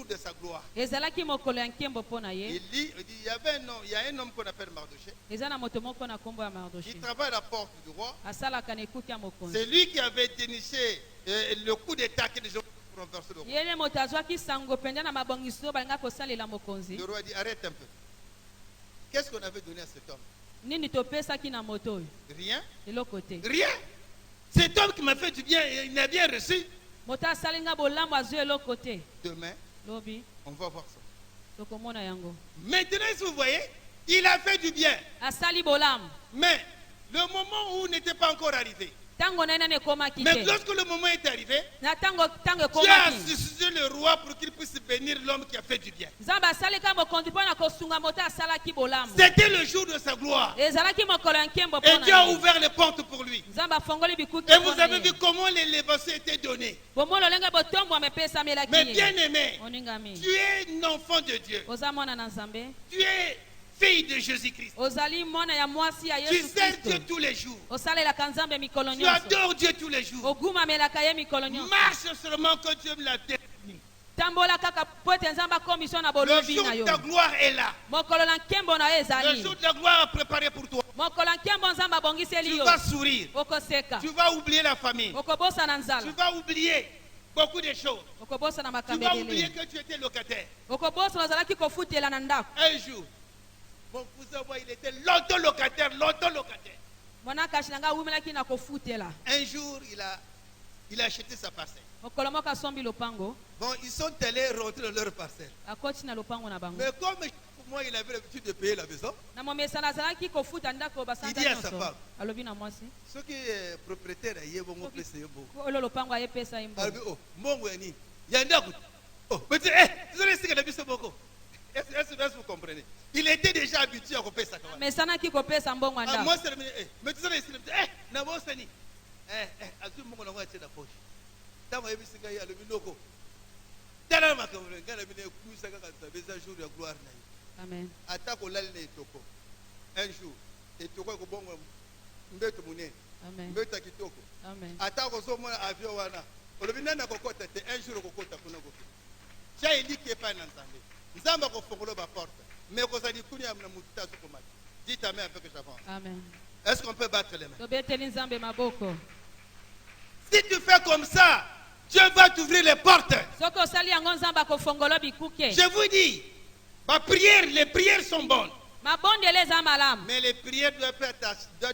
Speaker 2: de sa gloire.
Speaker 3: ezalaki mokolo ya nkembo mpo na ye
Speaker 2: Il dit, il y a un homme qu'on appelle Mardoché.
Speaker 3: eza na moto moko na nkombo ya
Speaker 2: Il
Speaker 3: mardoche
Speaker 2: travaille à la porte du roi.
Speaker 3: asalaka na ekuki ya mokonzi
Speaker 2: C'est lui qui avait déniché le coup d'état que les gens renverser le roi.
Speaker 3: yele moto azwaki sango mpenza na mabongiso balinga kosalela mokonzi
Speaker 2: Le roi dit, arrête un peu. Qu'est-ce qu'on avait donné à cet homme?
Speaker 3: nini topesaki na moto oyo
Speaker 2: Rien.
Speaker 3: eloko te
Speaker 4: Rien. Cet homme qui m'a fait du bien, il n'a bien reçu.
Speaker 3: moto asalinga bolambo azwi eloko te
Speaker 2: Demain,
Speaker 3: lobi
Speaker 2: on va voir ça.
Speaker 3: tokomona yango
Speaker 4: Maintenant, si vous voyez, il a fait du bien.
Speaker 3: asali bolambo
Speaker 4: Mais le moment où n'était pas encore arrivé.
Speaker 3: ntango na ye nani ekomaki
Speaker 4: Mais
Speaker 3: te
Speaker 4: lorsque le moment est arrivé,
Speaker 3: na ntango
Speaker 4: Dieu a
Speaker 3: ekomaki
Speaker 4: suscité le roi pour qu'il puisse bénir l'homme qui a fait du bien.
Speaker 3: nzambe asalika mokonzi mpo na kosunga moto asalaki bolambo
Speaker 4: C'était le jour de sa gloire.
Speaker 3: ezalaki mokolo ya nkembo
Speaker 4: Et
Speaker 3: mpo
Speaker 4: Dieu
Speaker 3: na
Speaker 4: a
Speaker 3: ye
Speaker 4: ouvert les portes pour lui.
Speaker 3: nzambe afongoli bikuke
Speaker 4: Et
Speaker 3: mpo
Speaker 4: vous
Speaker 3: na
Speaker 4: avez
Speaker 3: ye
Speaker 4: vu comment l'élévation était donnée.
Speaker 3: bomona olenge botombwama epesamelaki
Speaker 4: Mais
Speaker 3: ye
Speaker 4: bien aimé,
Speaker 3: oningami
Speaker 4: tu es un enfant de Dieu.
Speaker 3: oza mwana na nzambe
Speaker 4: Tu es fille de Jésus-Christ.
Speaker 3: ozali mwana ya mwasi ya
Speaker 4: Tu
Speaker 3: yesu
Speaker 4: sers Dieu
Speaker 3: kristo
Speaker 4: tous les jours.
Speaker 3: osalelaka nzambe mikolo
Speaker 4: Tu
Speaker 3: nyonso
Speaker 4: adores Dieu tous les jours.
Speaker 3: ogumamelaka ye mikolo nyonso
Speaker 4: Marche seulement quand Dieu me l'a défini.
Speaker 3: tambola kaka po ete nzambe akomiso na
Speaker 4: Le
Speaker 3: bolobi
Speaker 4: jour
Speaker 3: na
Speaker 4: de
Speaker 3: yo
Speaker 4: ta gloire est là.
Speaker 3: mokolo na nkembo na yo
Speaker 4: Le
Speaker 3: ezali
Speaker 4: jour de la gloire est préparé pour toi.
Speaker 3: mokolo ya nkembo nzambe abongiseli
Speaker 4: Tu
Speaker 3: yo
Speaker 4: vas sourire.
Speaker 3: okoseka
Speaker 4: Tu vas oublier la famille.
Speaker 3: okobosana
Speaker 4: Tu
Speaker 3: nzala
Speaker 4: vas oublier beaucoup de choses.
Speaker 3: okobosana
Speaker 4: Tu
Speaker 3: makambo
Speaker 4: vas oublier
Speaker 3: ebele
Speaker 4: que tu étais locataire.
Speaker 3: okobosana ozalaki kofutela na ndako
Speaker 4: Un jour, mon cousin, moi, il était longtemps locataire, longtemps locataire.
Speaker 3: mwana kasi na ngai awumelaki na kofutela
Speaker 4: Un jour, il a acheté sa parcelle.
Speaker 3: mokolo moko asombi lopango
Speaker 2: Bon, ils sont allés rentrer dans leur parcelle.
Speaker 3: akoti na lopango na bango
Speaker 2: Mais comme moi, il avait l'habitude de payer la maison,
Speaker 3: na momesana azalaki kofuta ndako
Speaker 2: Il
Speaker 3: basanta
Speaker 2: dit à sa
Speaker 3: nyonso
Speaker 2: femme.
Speaker 3: alobi na mwasi
Speaker 2: ceux qui sont propriétaires, ils vont me payer beaucoup.
Speaker 3: olo lopango ayepesa ye
Speaker 2: Alors,
Speaker 3: mbongo
Speaker 2: oh, mon Wani, il y a un d'accord.
Speaker 4: Oh, mais tu vous allez essayer de beaucoup. Est-ce que vous comprenez? Il était déjà habitué à couper sa camarade.
Speaker 3: amesanaki kopesa mbongo ya
Speaker 4: Ah,
Speaker 3: ndako
Speaker 4: moi, c'est le mais tu sais, Nabosani.
Speaker 2: As-tu mon nom à la poche?
Speaker 4: Dans ma vie, c'est le binoko. Dans ma camarade, quand la binoko, ça a un jour de gloire.
Speaker 3: amen
Speaker 2: Attaque au lal et toko. Un jour, et toko est bon, mbeto mouné,
Speaker 3: amen
Speaker 2: mbeta kitoko.
Speaker 3: amen
Speaker 2: Attaque au sommet avion wana. Olobina na kokota te un jour kokota kuna kofi. Cha ili qui est pas n'entendez. Nzamba ko fongolo ba porte. Mais ko zali kunya na mututa sokomati. Dis ta main avec que j'avance.
Speaker 3: amen
Speaker 2: Est-ce qu'on peut battre les mains?
Speaker 3: tobeteli nzambe maboko
Speaker 4: Si tu fais comme ça, Dieu va t'ouvrir les portes.
Speaker 3: soki osali yango nzambe akofongola bikuke
Speaker 4: Je vous dis, les prières sont bonnes.
Speaker 3: mabondeli eza malamu
Speaker 2: Mais les prières doivent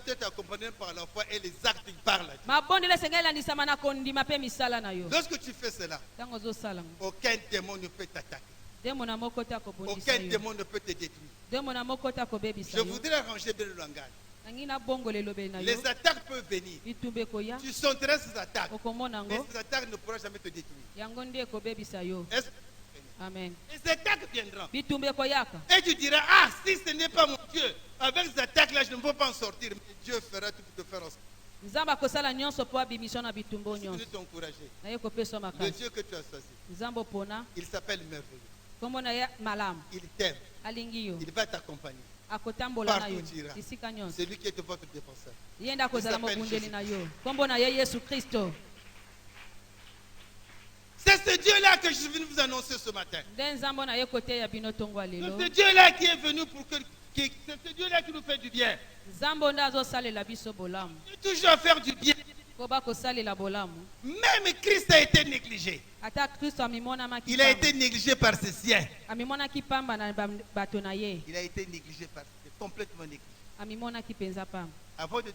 Speaker 2: être accompagnées par la foi et les actes qui parlent à Dieu.
Speaker 3: mabondeli esengeli elandisama na kondima mpe misala na yo
Speaker 2: Lorsque tu fais cela,
Speaker 3: ntango ozosala ngo
Speaker 2: aucun démon ne peut t'attaquer.
Speaker 3: ndemo na moko te akobundisa
Speaker 2: Aucun
Speaker 3: yo
Speaker 2: démon ne peut te détruire.
Speaker 3: ndemo na moko te akobebisa
Speaker 2: Je
Speaker 3: yo
Speaker 2: voudrais arranger bien le langage.
Speaker 3: nangi nabongola elobeli na yo
Speaker 2: Les attaques peuvent venir.
Speaker 3: bitumba ekoya
Speaker 2: Tu sentiras ces attaques.
Speaker 3: okomona
Speaker 2: Mais
Speaker 3: yango
Speaker 2: ces attaques ne pourront jamais te détruire.
Speaker 3: yango nde ekobebisa yo
Speaker 2: Est-ce que-
Speaker 3: amen
Speaker 4: Les attaques viendront.
Speaker 3: bitumba ekoyaka
Speaker 4: Et tu diras, ah, si ce n'est pas mon Dieu,
Speaker 2: Avec ces attaques-là, je ne peux pas en sortir. Mais Dieu fera tout pour te faire en sortir.
Speaker 3: nzambe akosala nyonso mpo abimisa na bitumba oyo
Speaker 2: Je veux
Speaker 3: nyonso
Speaker 2: t'encourager.
Speaker 3: naye kopesa
Speaker 2: Le
Speaker 3: makasi
Speaker 2: Dieu que tu as choisi,
Speaker 3: nzambe opona
Speaker 2: il s'appelle merveilleux.
Speaker 3: nkombo na ye malamu
Speaker 2: Il t'aime.
Speaker 3: alingi yo
Speaker 2: Il va t'accompagner.
Speaker 3: akotambola na yo
Speaker 2: Partout tu iras.
Speaker 3: esika nyonso
Speaker 2: C'est lui qui est votre défenseur.
Speaker 3: ye nde akozala
Speaker 2: Il s'appelle
Speaker 3: mobundeli
Speaker 2: Jésus.
Speaker 3: na yo nkombo na ye yesu kristo
Speaker 4: c'est ce Dieu-là que je suis venu vous annoncer ce matin.
Speaker 3: nde nzambe na ye koteya bino ntongo ya
Speaker 4: C'est
Speaker 3: lelo
Speaker 4: ce Dieu-là qui est venu pour que. C'est ce Dieu-là qui nous fait du bien.
Speaker 3: nzambe nde azosalela biso bolamu
Speaker 4: Il est toujours à faire du bien.
Speaker 3: mpo bakosalela bolamu
Speaker 4: Même Christ a été négligé.
Speaker 3: ata kristo amimonamaki
Speaker 4: Il a
Speaker 3: pamba.
Speaker 4: été négligé par ses siens.
Speaker 3: amimonaki pamba na bato na ye
Speaker 2: Il a été négligé, complètement négligé.
Speaker 3: amimonaki mpenza pamba
Speaker 2: Avant de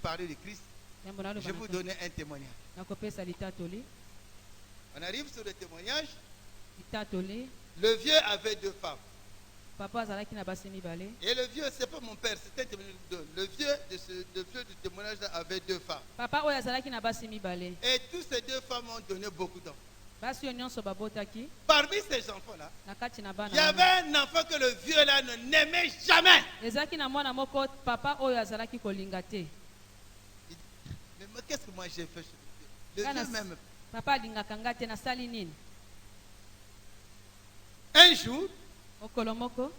Speaker 2: parler de Christ,
Speaker 3: yambo naloba
Speaker 2: je vais
Speaker 3: na
Speaker 2: vous
Speaker 3: to-
Speaker 2: donner un témoignage.
Speaker 3: nakopesa litatoli
Speaker 2: On arrive sur le témoignage.
Speaker 3: litatoli
Speaker 2: Le vieux avait 2 femmes.
Speaker 3: papa azalaki na basi mibale
Speaker 2: Et le vieux, c'est pas mon père, c'est un témoignage de deux. Le vieux du témoignage avait 2 femmes.
Speaker 3: papa oyo azalaki na basi mibale
Speaker 2: Et tous ces 2 femmes ont donné beaucoup d'enfants.
Speaker 3: basi oyo nyonso babotaki
Speaker 2: Parmi ces enfants-là,
Speaker 3: na kati na
Speaker 2: il
Speaker 3: bana
Speaker 2: y avait
Speaker 3: wana.
Speaker 2: un enfant que le vieux là ne n'aimait jamais.
Speaker 3: ezalaki na mwana moko papa oyo azalaki kolinga te
Speaker 2: Mais qu'est-ce que moi j'ai fait chez le vieux? Le
Speaker 3: Kana-
Speaker 2: vieux même.
Speaker 3: papa alingaka nga te nasali nini
Speaker 2: Un jour,
Speaker 3: mokolo moko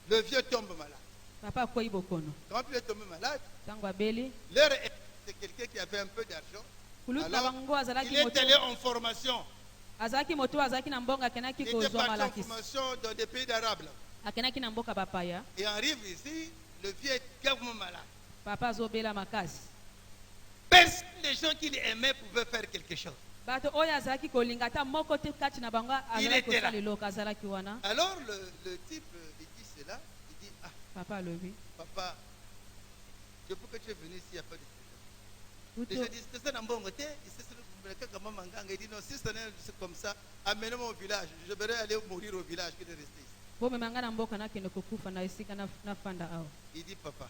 Speaker 2: le vieux tombe malade.
Speaker 3: papa akwei bokono
Speaker 2: Quand il est tombé malade,
Speaker 3: ntango abeli
Speaker 2: leur c'est quelqu'un qui avait un peu d'argent.
Speaker 3: kulutu na
Speaker 2: Alors,
Speaker 3: bango azalaki
Speaker 2: il est
Speaker 3: moto
Speaker 2: allé en formation.
Speaker 3: azalaki moto azalaki na mbongo akendaki
Speaker 2: Il était
Speaker 3: kozwa
Speaker 2: parti en
Speaker 3: malakisi
Speaker 2: formation dans des pays d'Arabes. là.
Speaker 3: akendaki na mboka bapaya
Speaker 2: Et arrive ici, le vieux est gravement malade.
Speaker 3: papa azobela makasi
Speaker 2: Personne des gens qui l'aimaient pouvaient faire quelque chose.
Speaker 3: bato oyo azalaki kolinga ata moko te kati na bango
Speaker 4: Il
Speaker 3: azalaki
Speaker 4: était là.
Speaker 3: kosala eloko azalaki wana.
Speaker 4: Alors le type, il dit cela. Il dit, ah,
Speaker 3: Papa alobi
Speaker 4: papa, je peux que tu es venu ici, il n'y a pas de problème. Et
Speaker 3: Uto-
Speaker 4: je dis, c'est ça dans bon côté. Il dit, non, si c'est comme ça, amenez-moi au village. Je vais aller mourir au village que de rester ici.
Speaker 3: bomemanga na mboka nakende kokufa na esika nafanda awa.
Speaker 4: Il dit, papa,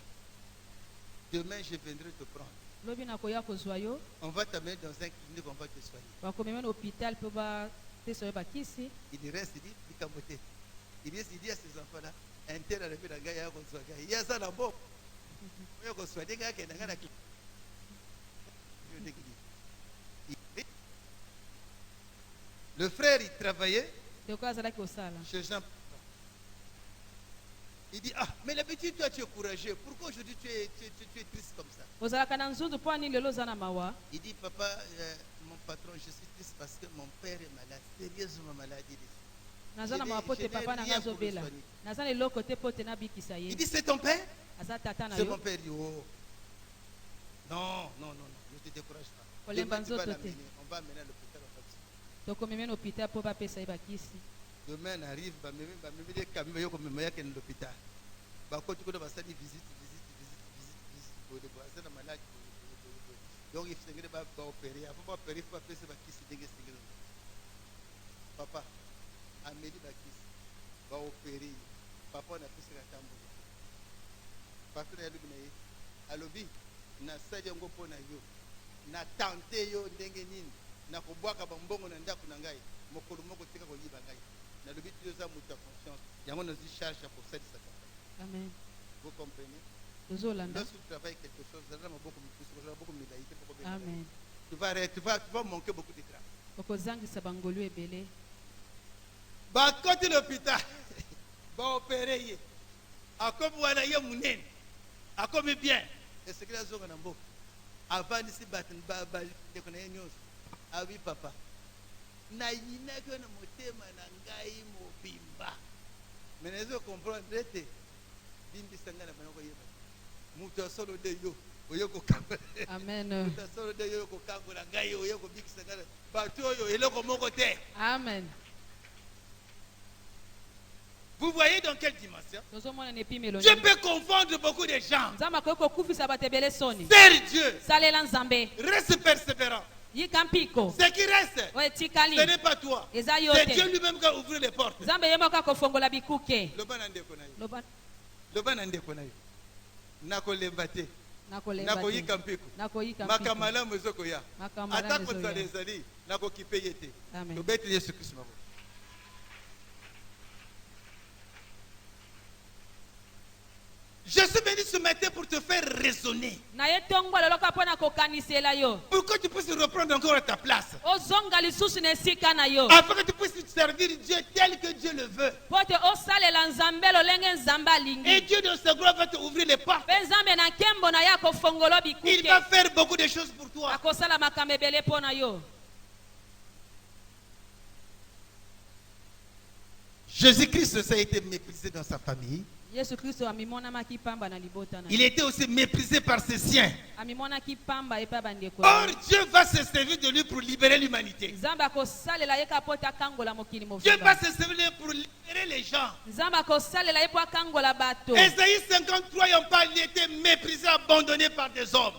Speaker 4: demain je viendrai te prendre.
Speaker 3: Lobi nakoya kozwa yo
Speaker 4: On va t'amener dans un clinique, on va te soigner.
Speaker 3: bakomema na hôpital mpo batesa yo bakisi.
Speaker 4: Il reste, il dit, Bikamote. Il dit à ces enfants-là, un tel a levé la gars, il y a un soigner. Il y a ça dans le bon. Il y a un soigner, il y a un clinique. Le frère, il travaillait
Speaker 3: ndeko azalaki kosala
Speaker 4: chez Jean. Il dit, ah, mais d'habitude, toi, tu es courageux. Pourquoi aujourd'hui tu es triste comme ça?
Speaker 3: ozalaka na nzunzu mpo ani lelo oza na mawa.
Speaker 4: Il dit, papa, mon patron, je suis triste parce que mon père est malade, sérieusement malade. Il dit,
Speaker 3: naza na mawa po te papa nanga azobela naza na eloko te po te nabikisa
Speaker 4: il
Speaker 3: ye.
Speaker 4: dit, c'est ton père?
Speaker 3: Aza tata na
Speaker 4: C'est mon
Speaker 3: yo
Speaker 4: père. Il dit, oh. Non, non, non, non, ne te décourage pas.
Speaker 3: Olemba
Speaker 4: Demain, tu vas
Speaker 3: nzoto te.
Speaker 4: l'amener. On va amener à l'hôpital. On va te soigner.
Speaker 3: tokomema na hôpital mpo bapesa ye bakisi.
Speaker 4: Demain, on arrive, des camions, l'hôpital. Quand tu connais, visite. Malade. Donc, il faut opérer. Avant d'opérer, il faut appeler ces bakisi. Papa, Amélie bakisi. Va opérer. Papa, on a fait ce tambour. Papa, on a dit, alobi, na sadi yango po na yo. Na tante yo ndenge nini. Na kobwaka bambongo na ndako na ngai. Mokolo moko tika koyiba ngai. Na lobi tu za muta confiance. Yango na zi charge pour ça de sa campagne.
Speaker 3: Amen.
Speaker 4: Vous comprenez?
Speaker 3: tozolanda.
Speaker 4: Lorsque tu travailles quelque chose, ça va beaucoup de médailles.
Speaker 3: Amen.
Speaker 4: Tu vas manquer beaucoup de grâce.
Speaker 3: okozangisa bangolu ebele.
Speaker 4: Bah, quand tu es l'hôpital, va opérer. A comme voilà, il y a mon nez. A comme bien. Et ce que la zone en beau. Avant ici, je connais une chose. Ah oui, papa. Na yina que na motema na ngai mobimba. Mais les autres comprennent. Bimbi sangana banoko yeba. Mutu solo de yo. Oyoko kamba.
Speaker 3: Amen.
Speaker 4: Mutu solo de yo ko kango na ngai oyoko biki sangana. Batu yo eloko moko te.
Speaker 3: Amen.
Speaker 4: Vous voyez dans quelle dimension?
Speaker 3: tozomona na epimelo
Speaker 4: Je peux confondre beaucoup de gens.
Speaker 3: nzambe akoki kokufisa bato ebele soni.
Speaker 4: Serre Dieu.
Speaker 3: salela nzambe
Speaker 4: Reste persévérant.
Speaker 3: yika mpiko
Speaker 4: Ce qui reste,
Speaker 3: oyo etikali
Speaker 4: ce n'est pas toi.
Speaker 3: eza yo
Speaker 4: C'est Dieu
Speaker 3: te.
Speaker 4: lui-même qui a ouvert les portes.
Speaker 3: nzambe ye moko akofongola bikuke.
Speaker 4: Loba na ndeko na yo.
Speaker 3: loba
Speaker 4: Loba na ndeko na yo. Nakolemba te.
Speaker 3: nakolemba
Speaker 4: Nakoyika
Speaker 3: te
Speaker 4: mpiko.
Speaker 3: nakoyika
Speaker 4: Makamala mozoko ya.
Speaker 3: Makamala
Speaker 4: Ata
Speaker 3: mezoya.
Speaker 4: kotala ezali nakokipe ye te.
Speaker 3: Amen.
Speaker 4: Tobeti Yesu Kristo mabo. Je suis venu ce matin pour te faire raisonner.
Speaker 3: na ye ntongo lelo ka mpo na kokanisela yo
Speaker 4: Pour que tu puisses reprendre encore ta place.
Speaker 3: ozonga lisusu na esika na yo
Speaker 4: Afin que tu puisses servir Dieu tel que Dieu le veut.
Speaker 3: mpo te osalela nzambe lolenge nzambe
Speaker 4: Et
Speaker 3: alingi
Speaker 4: Dieu dans sa gloire va te ouvrir les portes.
Speaker 3: mpe nzambe na nkembo na ye akofongola
Speaker 4: Il
Speaker 3: bikuke
Speaker 4: va faire beaucoup de choses pour toi.
Speaker 3: akosala makambo ebele mpo na yo.
Speaker 4: Jésus-Christ a été méprisé dans sa famille.
Speaker 3: yesu kristo amimonamaki pamba na libota na
Speaker 4: Il
Speaker 3: ye.
Speaker 4: était aussi méprisé par ses siens.
Speaker 3: amimonaki pamba epa bandeko na
Speaker 4: Or,
Speaker 3: ye.
Speaker 4: Dieu va se servir de lui pour libérer l'humanité.
Speaker 3: nzambe akosalela ye ka mpo te akangola mokili
Speaker 4: Dieu va
Speaker 3: mobimba.
Speaker 4: se servir de lui pour libérer les gens.
Speaker 3: nzambe akosalela ye mpo akangola bato.
Speaker 4: Ésaïe 53, ils ont pas été méprisés, abandonnés par des hommes.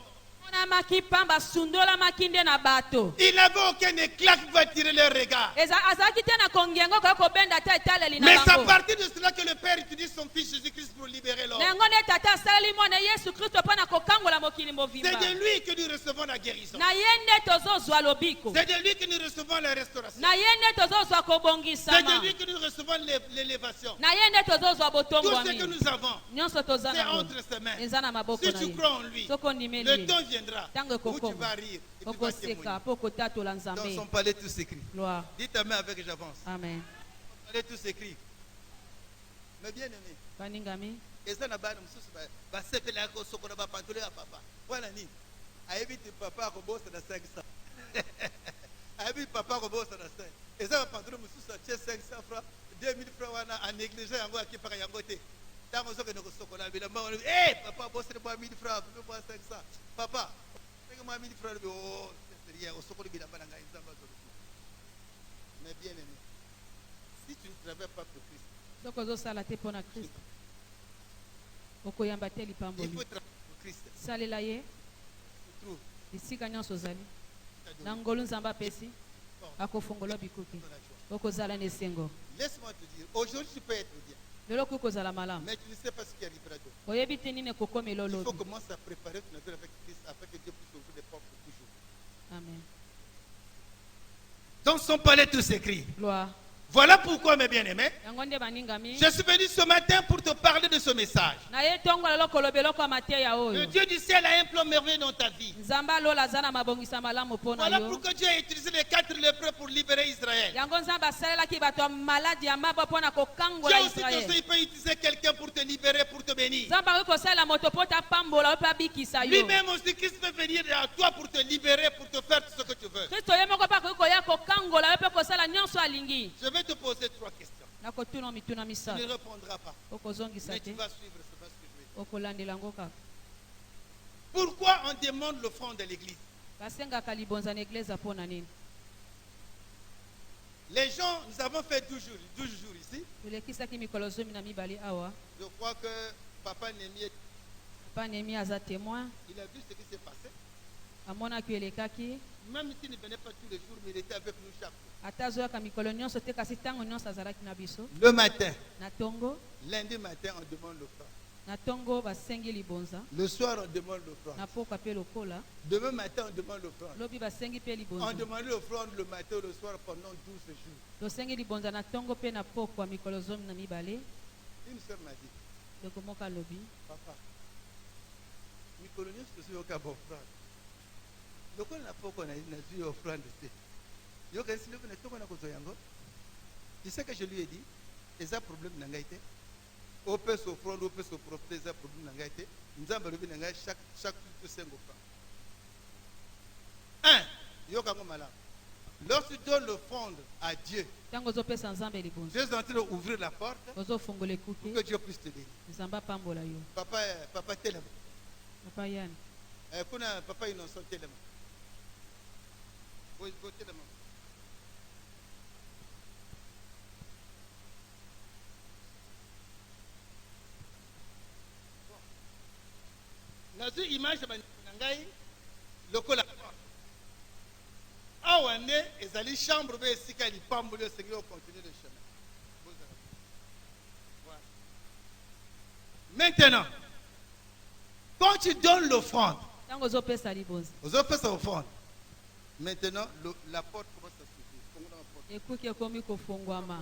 Speaker 3: monamaki pamba asundolamaki nde na bato.
Speaker 4: Il n'avait aucun éclat qui va attirer leur regard.
Speaker 3: azalaki te na kongengo kaka kobenda ata etaleli na
Speaker 4: Mais c'est à
Speaker 3: bango.
Speaker 4: partir de cela que le Père utilise son Fils Jésus-Christ pour libérer l'homme.
Speaker 3: na yango nde tata asaleli mwana yesu kristo mpo na kokangola mokili
Speaker 4: C'est
Speaker 3: mobimba.
Speaker 4: de lui que nous recevons la guérison.
Speaker 3: na ye nde tozozwa lobiko.
Speaker 4: C'est de lui que nous recevons la restauration.
Speaker 3: na ye nde tozozwa
Speaker 4: C'est
Speaker 3: kobongisama.
Speaker 4: de lui que nous recevons l'élévation.
Speaker 3: na ye nde tozozwa
Speaker 4: Tout ce que
Speaker 3: botongwami.
Speaker 4: nous avons,
Speaker 3: nyonso toza
Speaker 4: c'est
Speaker 3: nango
Speaker 4: entre ses mains.
Speaker 3: eza na maboko
Speaker 4: Si
Speaker 3: na
Speaker 4: tu
Speaker 3: ye.
Speaker 4: crois en lui,
Speaker 3: soki ondimeli
Speaker 4: le
Speaker 3: ye
Speaker 4: temps viendra
Speaker 3: ntango
Speaker 4: où tu vas
Speaker 3: ekokoma
Speaker 4: rire et tu vas
Speaker 3: okoseka
Speaker 4: témoigner.
Speaker 3: mpo kotatola
Speaker 4: Dans son
Speaker 3: nzambe.
Speaker 4: palais, tout s'écrit.
Speaker 3: gloire.
Speaker 4: Dis ta main avec j'avance.
Speaker 3: amen.
Speaker 4: Palais, tout s'écrit. Mais bien aimé,
Speaker 3: baningami
Speaker 4: eza na bana mosusu basepelaka kosokola bapantole ya papa wana nini ayebi ti papa akobosa na 500 ayebi papa akobosa na 5 eza bapantole mosusu atie 500 francs 2000 francs wana anéglige yango akipaka yango te ntango ozokende kosokola bilamba wana papa abosele mwa 1000 francs mpe mwa 500 papa ndenge mwa 1000 francs lobi oh rien. Mais bien aimé, si tu ne travailles pas pour Christ,
Speaker 3: soki ozosala te mpo na kristo okoyamba te
Speaker 4: il
Speaker 3: lipamboli
Speaker 4: faut travailler pour Christ.
Speaker 3: salela ye
Speaker 4: Tu trouves
Speaker 3: esika nyonso ozali
Speaker 4: ta
Speaker 3: na
Speaker 4: donné
Speaker 3: ngolu nzambe apesi akofongola bikuke
Speaker 4: ton joie.
Speaker 3: okozala na esengo
Speaker 4: Laisse-moi te dire, aujourd'hui tu peux être bien,
Speaker 3: lelo okoki kozala malamu
Speaker 4: mais tu ne sais pas ce qui arrivera demain.
Speaker 3: oyebi te nini ekokomela
Speaker 4: Il faut
Speaker 3: olobi
Speaker 4: commencer à préparer ton avenir avec Christ afin que Dieu puisse ouvrir les portes pour toujours.
Speaker 3: amen
Speaker 4: Dans son palais tout s'écrit.
Speaker 3: gloire
Speaker 4: Voilà pourquoi, mes bien-aimés,
Speaker 3: yango nde baningami
Speaker 4: je suis venu ce matin pour te parler de ce message.
Speaker 3: na ye ntongo lelo koloba eloko ya mateya
Speaker 4: Le
Speaker 3: oyo
Speaker 4: Dieu du ciel a un plan merveilleux dans ta vie.
Speaker 3: nzambe alola aza na mabongisa malamu mpo na
Speaker 4: Voilà
Speaker 3: yo
Speaker 4: pourquoi Dieu a utilisé les 4 lépreux pour libérer Israël.
Speaker 3: yango nzambe asalelaki bato ya maladi ya maba mpo na
Speaker 4: Dieu
Speaker 3: kokangola
Speaker 4: aussi, il peut utiliser quelqu'un pour te libérer, pour te bénir.
Speaker 3: nzambe akoki kosalela moto mpo tapambola oyo mpe abikisa yo
Speaker 4: Lui-même aussi, Christ peut venir à toi pour te libérer, pour te faire tout ce que tu veux.
Speaker 3: kristo ye moko mpe akoki koya kokangola yo mpe kosala nyonso alingi
Speaker 4: Je vais te poser 3 questions.
Speaker 3: nakotuna mituna
Speaker 4: Tu ne
Speaker 3: misato
Speaker 4: répondras pas,
Speaker 3: okozongisa
Speaker 4: mais tu
Speaker 3: te
Speaker 4: vas suivre ce que je vais dire.
Speaker 3: okolandela yango kaka
Speaker 4: Pourquoi on demande l'offrande de l'église?
Speaker 3: basengaka libonza na eglize mpo na nini
Speaker 4: Les gens, nous avons fait 12 jours ici.
Speaker 3: tolekisaki mikolo 12 awa
Speaker 4: Je crois que Papa Némi,
Speaker 3: papa nemi aza témoin
Speaker 4: il a vu ce qui s'est passé.
Speaker 3: amonaki elekaki
Speaker 4: Même s'il ne venait pas tous les jours, mais il était avec nous chaque jour.
Speaker 3: ata azoyaka mikolo nyonso te kasi ntango nyonso azalaki na biso
Speaker 4: Le matin,
Speaker 3: na ntongo
Speaker 4: lundi matin, on demande l'offrande.
Speaker 3: na ntongo basengi libonza
Speaker 4: Le soir, on demande l'offrande.
Speaker 3: na pokwa mpe lokola
Speaker 4: Demain matin, on demande l'offrande.
Speaker 3: lobi basengi mpe
Speaker 4: On
Speaker 3: libonza
Speaker 4: demande l'offrande le matin ou le soir pendant 12 jours.
Speaker 3: tosengi libonza na ntongo mpe na pokwa mikolo 12
Speaker 4: Une soeur m'a dit,
Speaker 3: ndeko moko alobi
Speaker 4: papa, mes coloniaux se sont offrande. Donc on a pas qu'on a eu offrande. Tu sais que je lui ai dit, et ça problème n'a pas été. Au peut s'offrande, au peut se profiter, ça problème n'a pas été. Nous avons levé chaque 5 offrandes. 1. Yokango malade. Lorsque tu donnes l'offrande à Dieu,
Speaker 3: ntango ozopesa nzambe libonza
Speaker 4: Dieu est en train d'ouvrir la porte
Speaker 3: ozofongola
Speaker 4: pour
Speaker 3: ekuke
Speaker 4: que Dieu puisse te bénir.
Speaker 3: nzambe apambola yo
Speaker 4: Papa Telema.
Speaker 3: papa yani
Speaker 4: Kuna papa innocent Telema. Oui, Telema. Nazu image banangai lokola. Awa ne ezali chambre be esika lipamboli osengi continuer le chemin. Voilà. Maintenant, quand tu donnes l'offrande,
Speaker 3: ntango ozopesa libonza
Speaker 4: aux offres offrande. Maintenant, la porte commence à s'ouvrir. Comment on la porte?
Speaker 3: ekuke ekomi kofungwama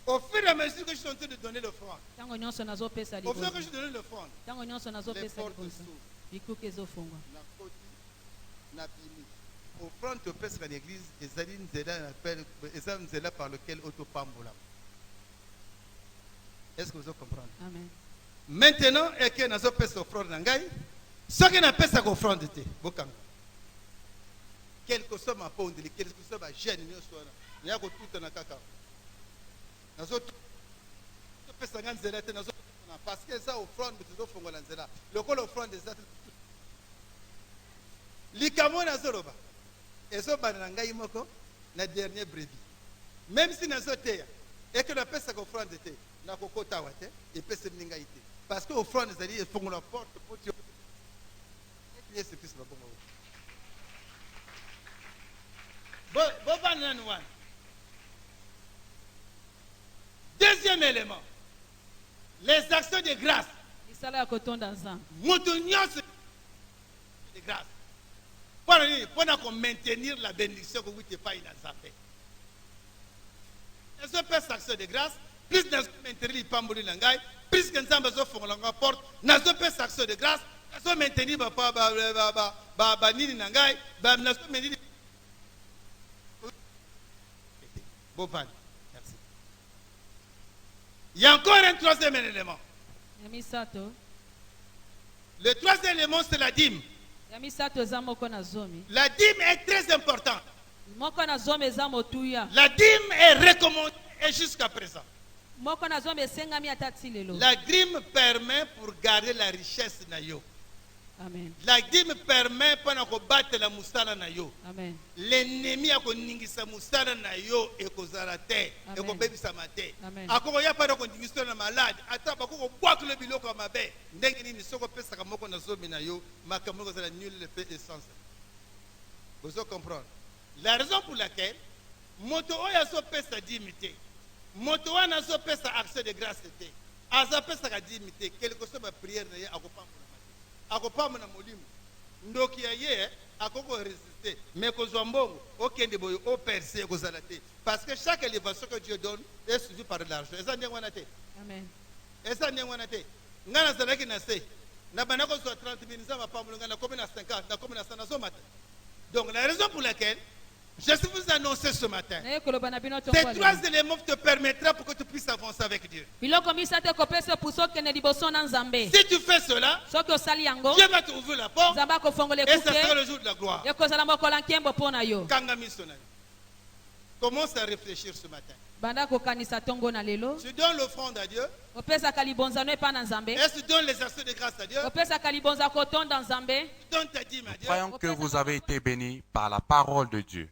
Speaker 4: Au fur et à mesure que je suis en train de donner l'offrande,
Speaker 3: ntango nyonso nazopesa
Speaker 4: au fur et à mesure
Speaker 3: libonza
Speaker 4: que je donne l'offrande,
Speaker 3: ntango nyonso
Speaker 4: les
Speaker 3: nazopesa
Speaker 4: portes
Speaker 3: libonza
Speaker 4: s'ouvrent.
Speaker 3: bikuke ezofungwa
Speaker 4: Na koti, na bimi. Offrande te pèse à l'église, et Zali Nzela par lequel autopambola. Est-ce que vous comprenez?
Speaker 3: amen
Speaker 4: Maintenant, et que nous avons offrande nangai, ce qui n'a pas sa offrande était, bokanga. Quel que soit ma ponde, quel que soit ma gêne, nous sommes, il y a tout un caca. Nous autres, parce que ça offrande, nous offrons l'anzela. Le col offrande des autres. Likamo na zoroba. Et ça, banangai moko, na dernier brebis. Même si nous sommes et que la paix sa offrande était, na kokota wate, et paix se n'ingaïté. Parce que offrande des alliés, ils font la porte pour Dieu. Deuxième élément, les actions de grâce.
Speaker 3: lisala ya kotonda nzambe
Speaker 4: De grâce. Pour maintenir la bénédiction que vous n'avez pas inazapé. Nous avons fait action de grâce. Plus nous avons maintenu les pamboli langai, plus que nous avons fait la porte, nous avons fait action de grâce. Nous avons maintenu nini nangai, nous avons maintenu. Bon, merci. Il y a encore un troisième élément.
Speaker 3: ya misato
Speaker 4: Le troisième élément, c'est la dîme.
Speaker 3: ya misato eza moko na zomi
Speaker 4: La dîme est très importante.
Speaker 3: moko na zomi eza motuya
Speaker 4: La dîme est recommandée jusqu'à présent.
Speaker 3: moko na zombe esengami ata ti lelo.
Speaker 4: La grime permet pour garder la richesse na yo.
Speaker 3: Amen.
Speaker 4: La grime permet pendant qu'on batte la moussala na yo.
Speaker 3: Amen.
Speaker 4: L'ennemi a koningisa moussala na yo et kozala te et ko bebisa mate.
Speaker 3: Amen.
Speaker 4: Akoko ya pas koningisa na malade ata bakoko boire le biloko ya mabe ndenge nini soko pesa ka moko na zomi na yo makambo kozala nul le fait essence. Vous comprenez? La raison pour laquelle moto oya so pesa dimité moto wana so pesa accès de grâce te aza pesa ka dimité quelque chose ma prière na ye akopamba na molimo ndoki ya ye akoko résister mais kozwa mbongo okende boyo o percer kozala te parce que chaque élévation que Dieu donne est suivie par l'argent eza ndenge wana te.
Speaker 3: Amen.
Speaker 4: Eza ndenge wana te ngana zalaki na se na bana kozwa 30,000 nzamba pambulo ngana komi na 50 na komi na 100 na zo mata. Donc la raison pour laquelle je suis vous annoncer ce matin, ces trois éléments te permettront pour que tu puisses avancer avec Dieu. Si tu fais cela, Dieu va t'ouvrir la porte et ça sera le jour de la gloire. Commence à réfléchir ce matin. Tu donnes l'offrande à Dieu. Et tu donnes les actions de grâce à Dieu. Tu donnes ta dîme à Dieu.
Speaker 1: Croyons que vous avez été bénis par la parole de Dieu.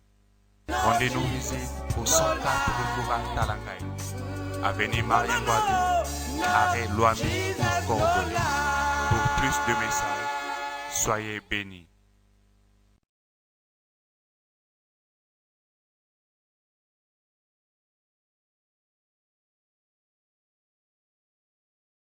Speaker 1: Rendez-nous visite au 104 Boulevard Talangaï, avenue Marien Guadou, arrêt Loami, coordonnées. Pour plus de messages, soyez bénis.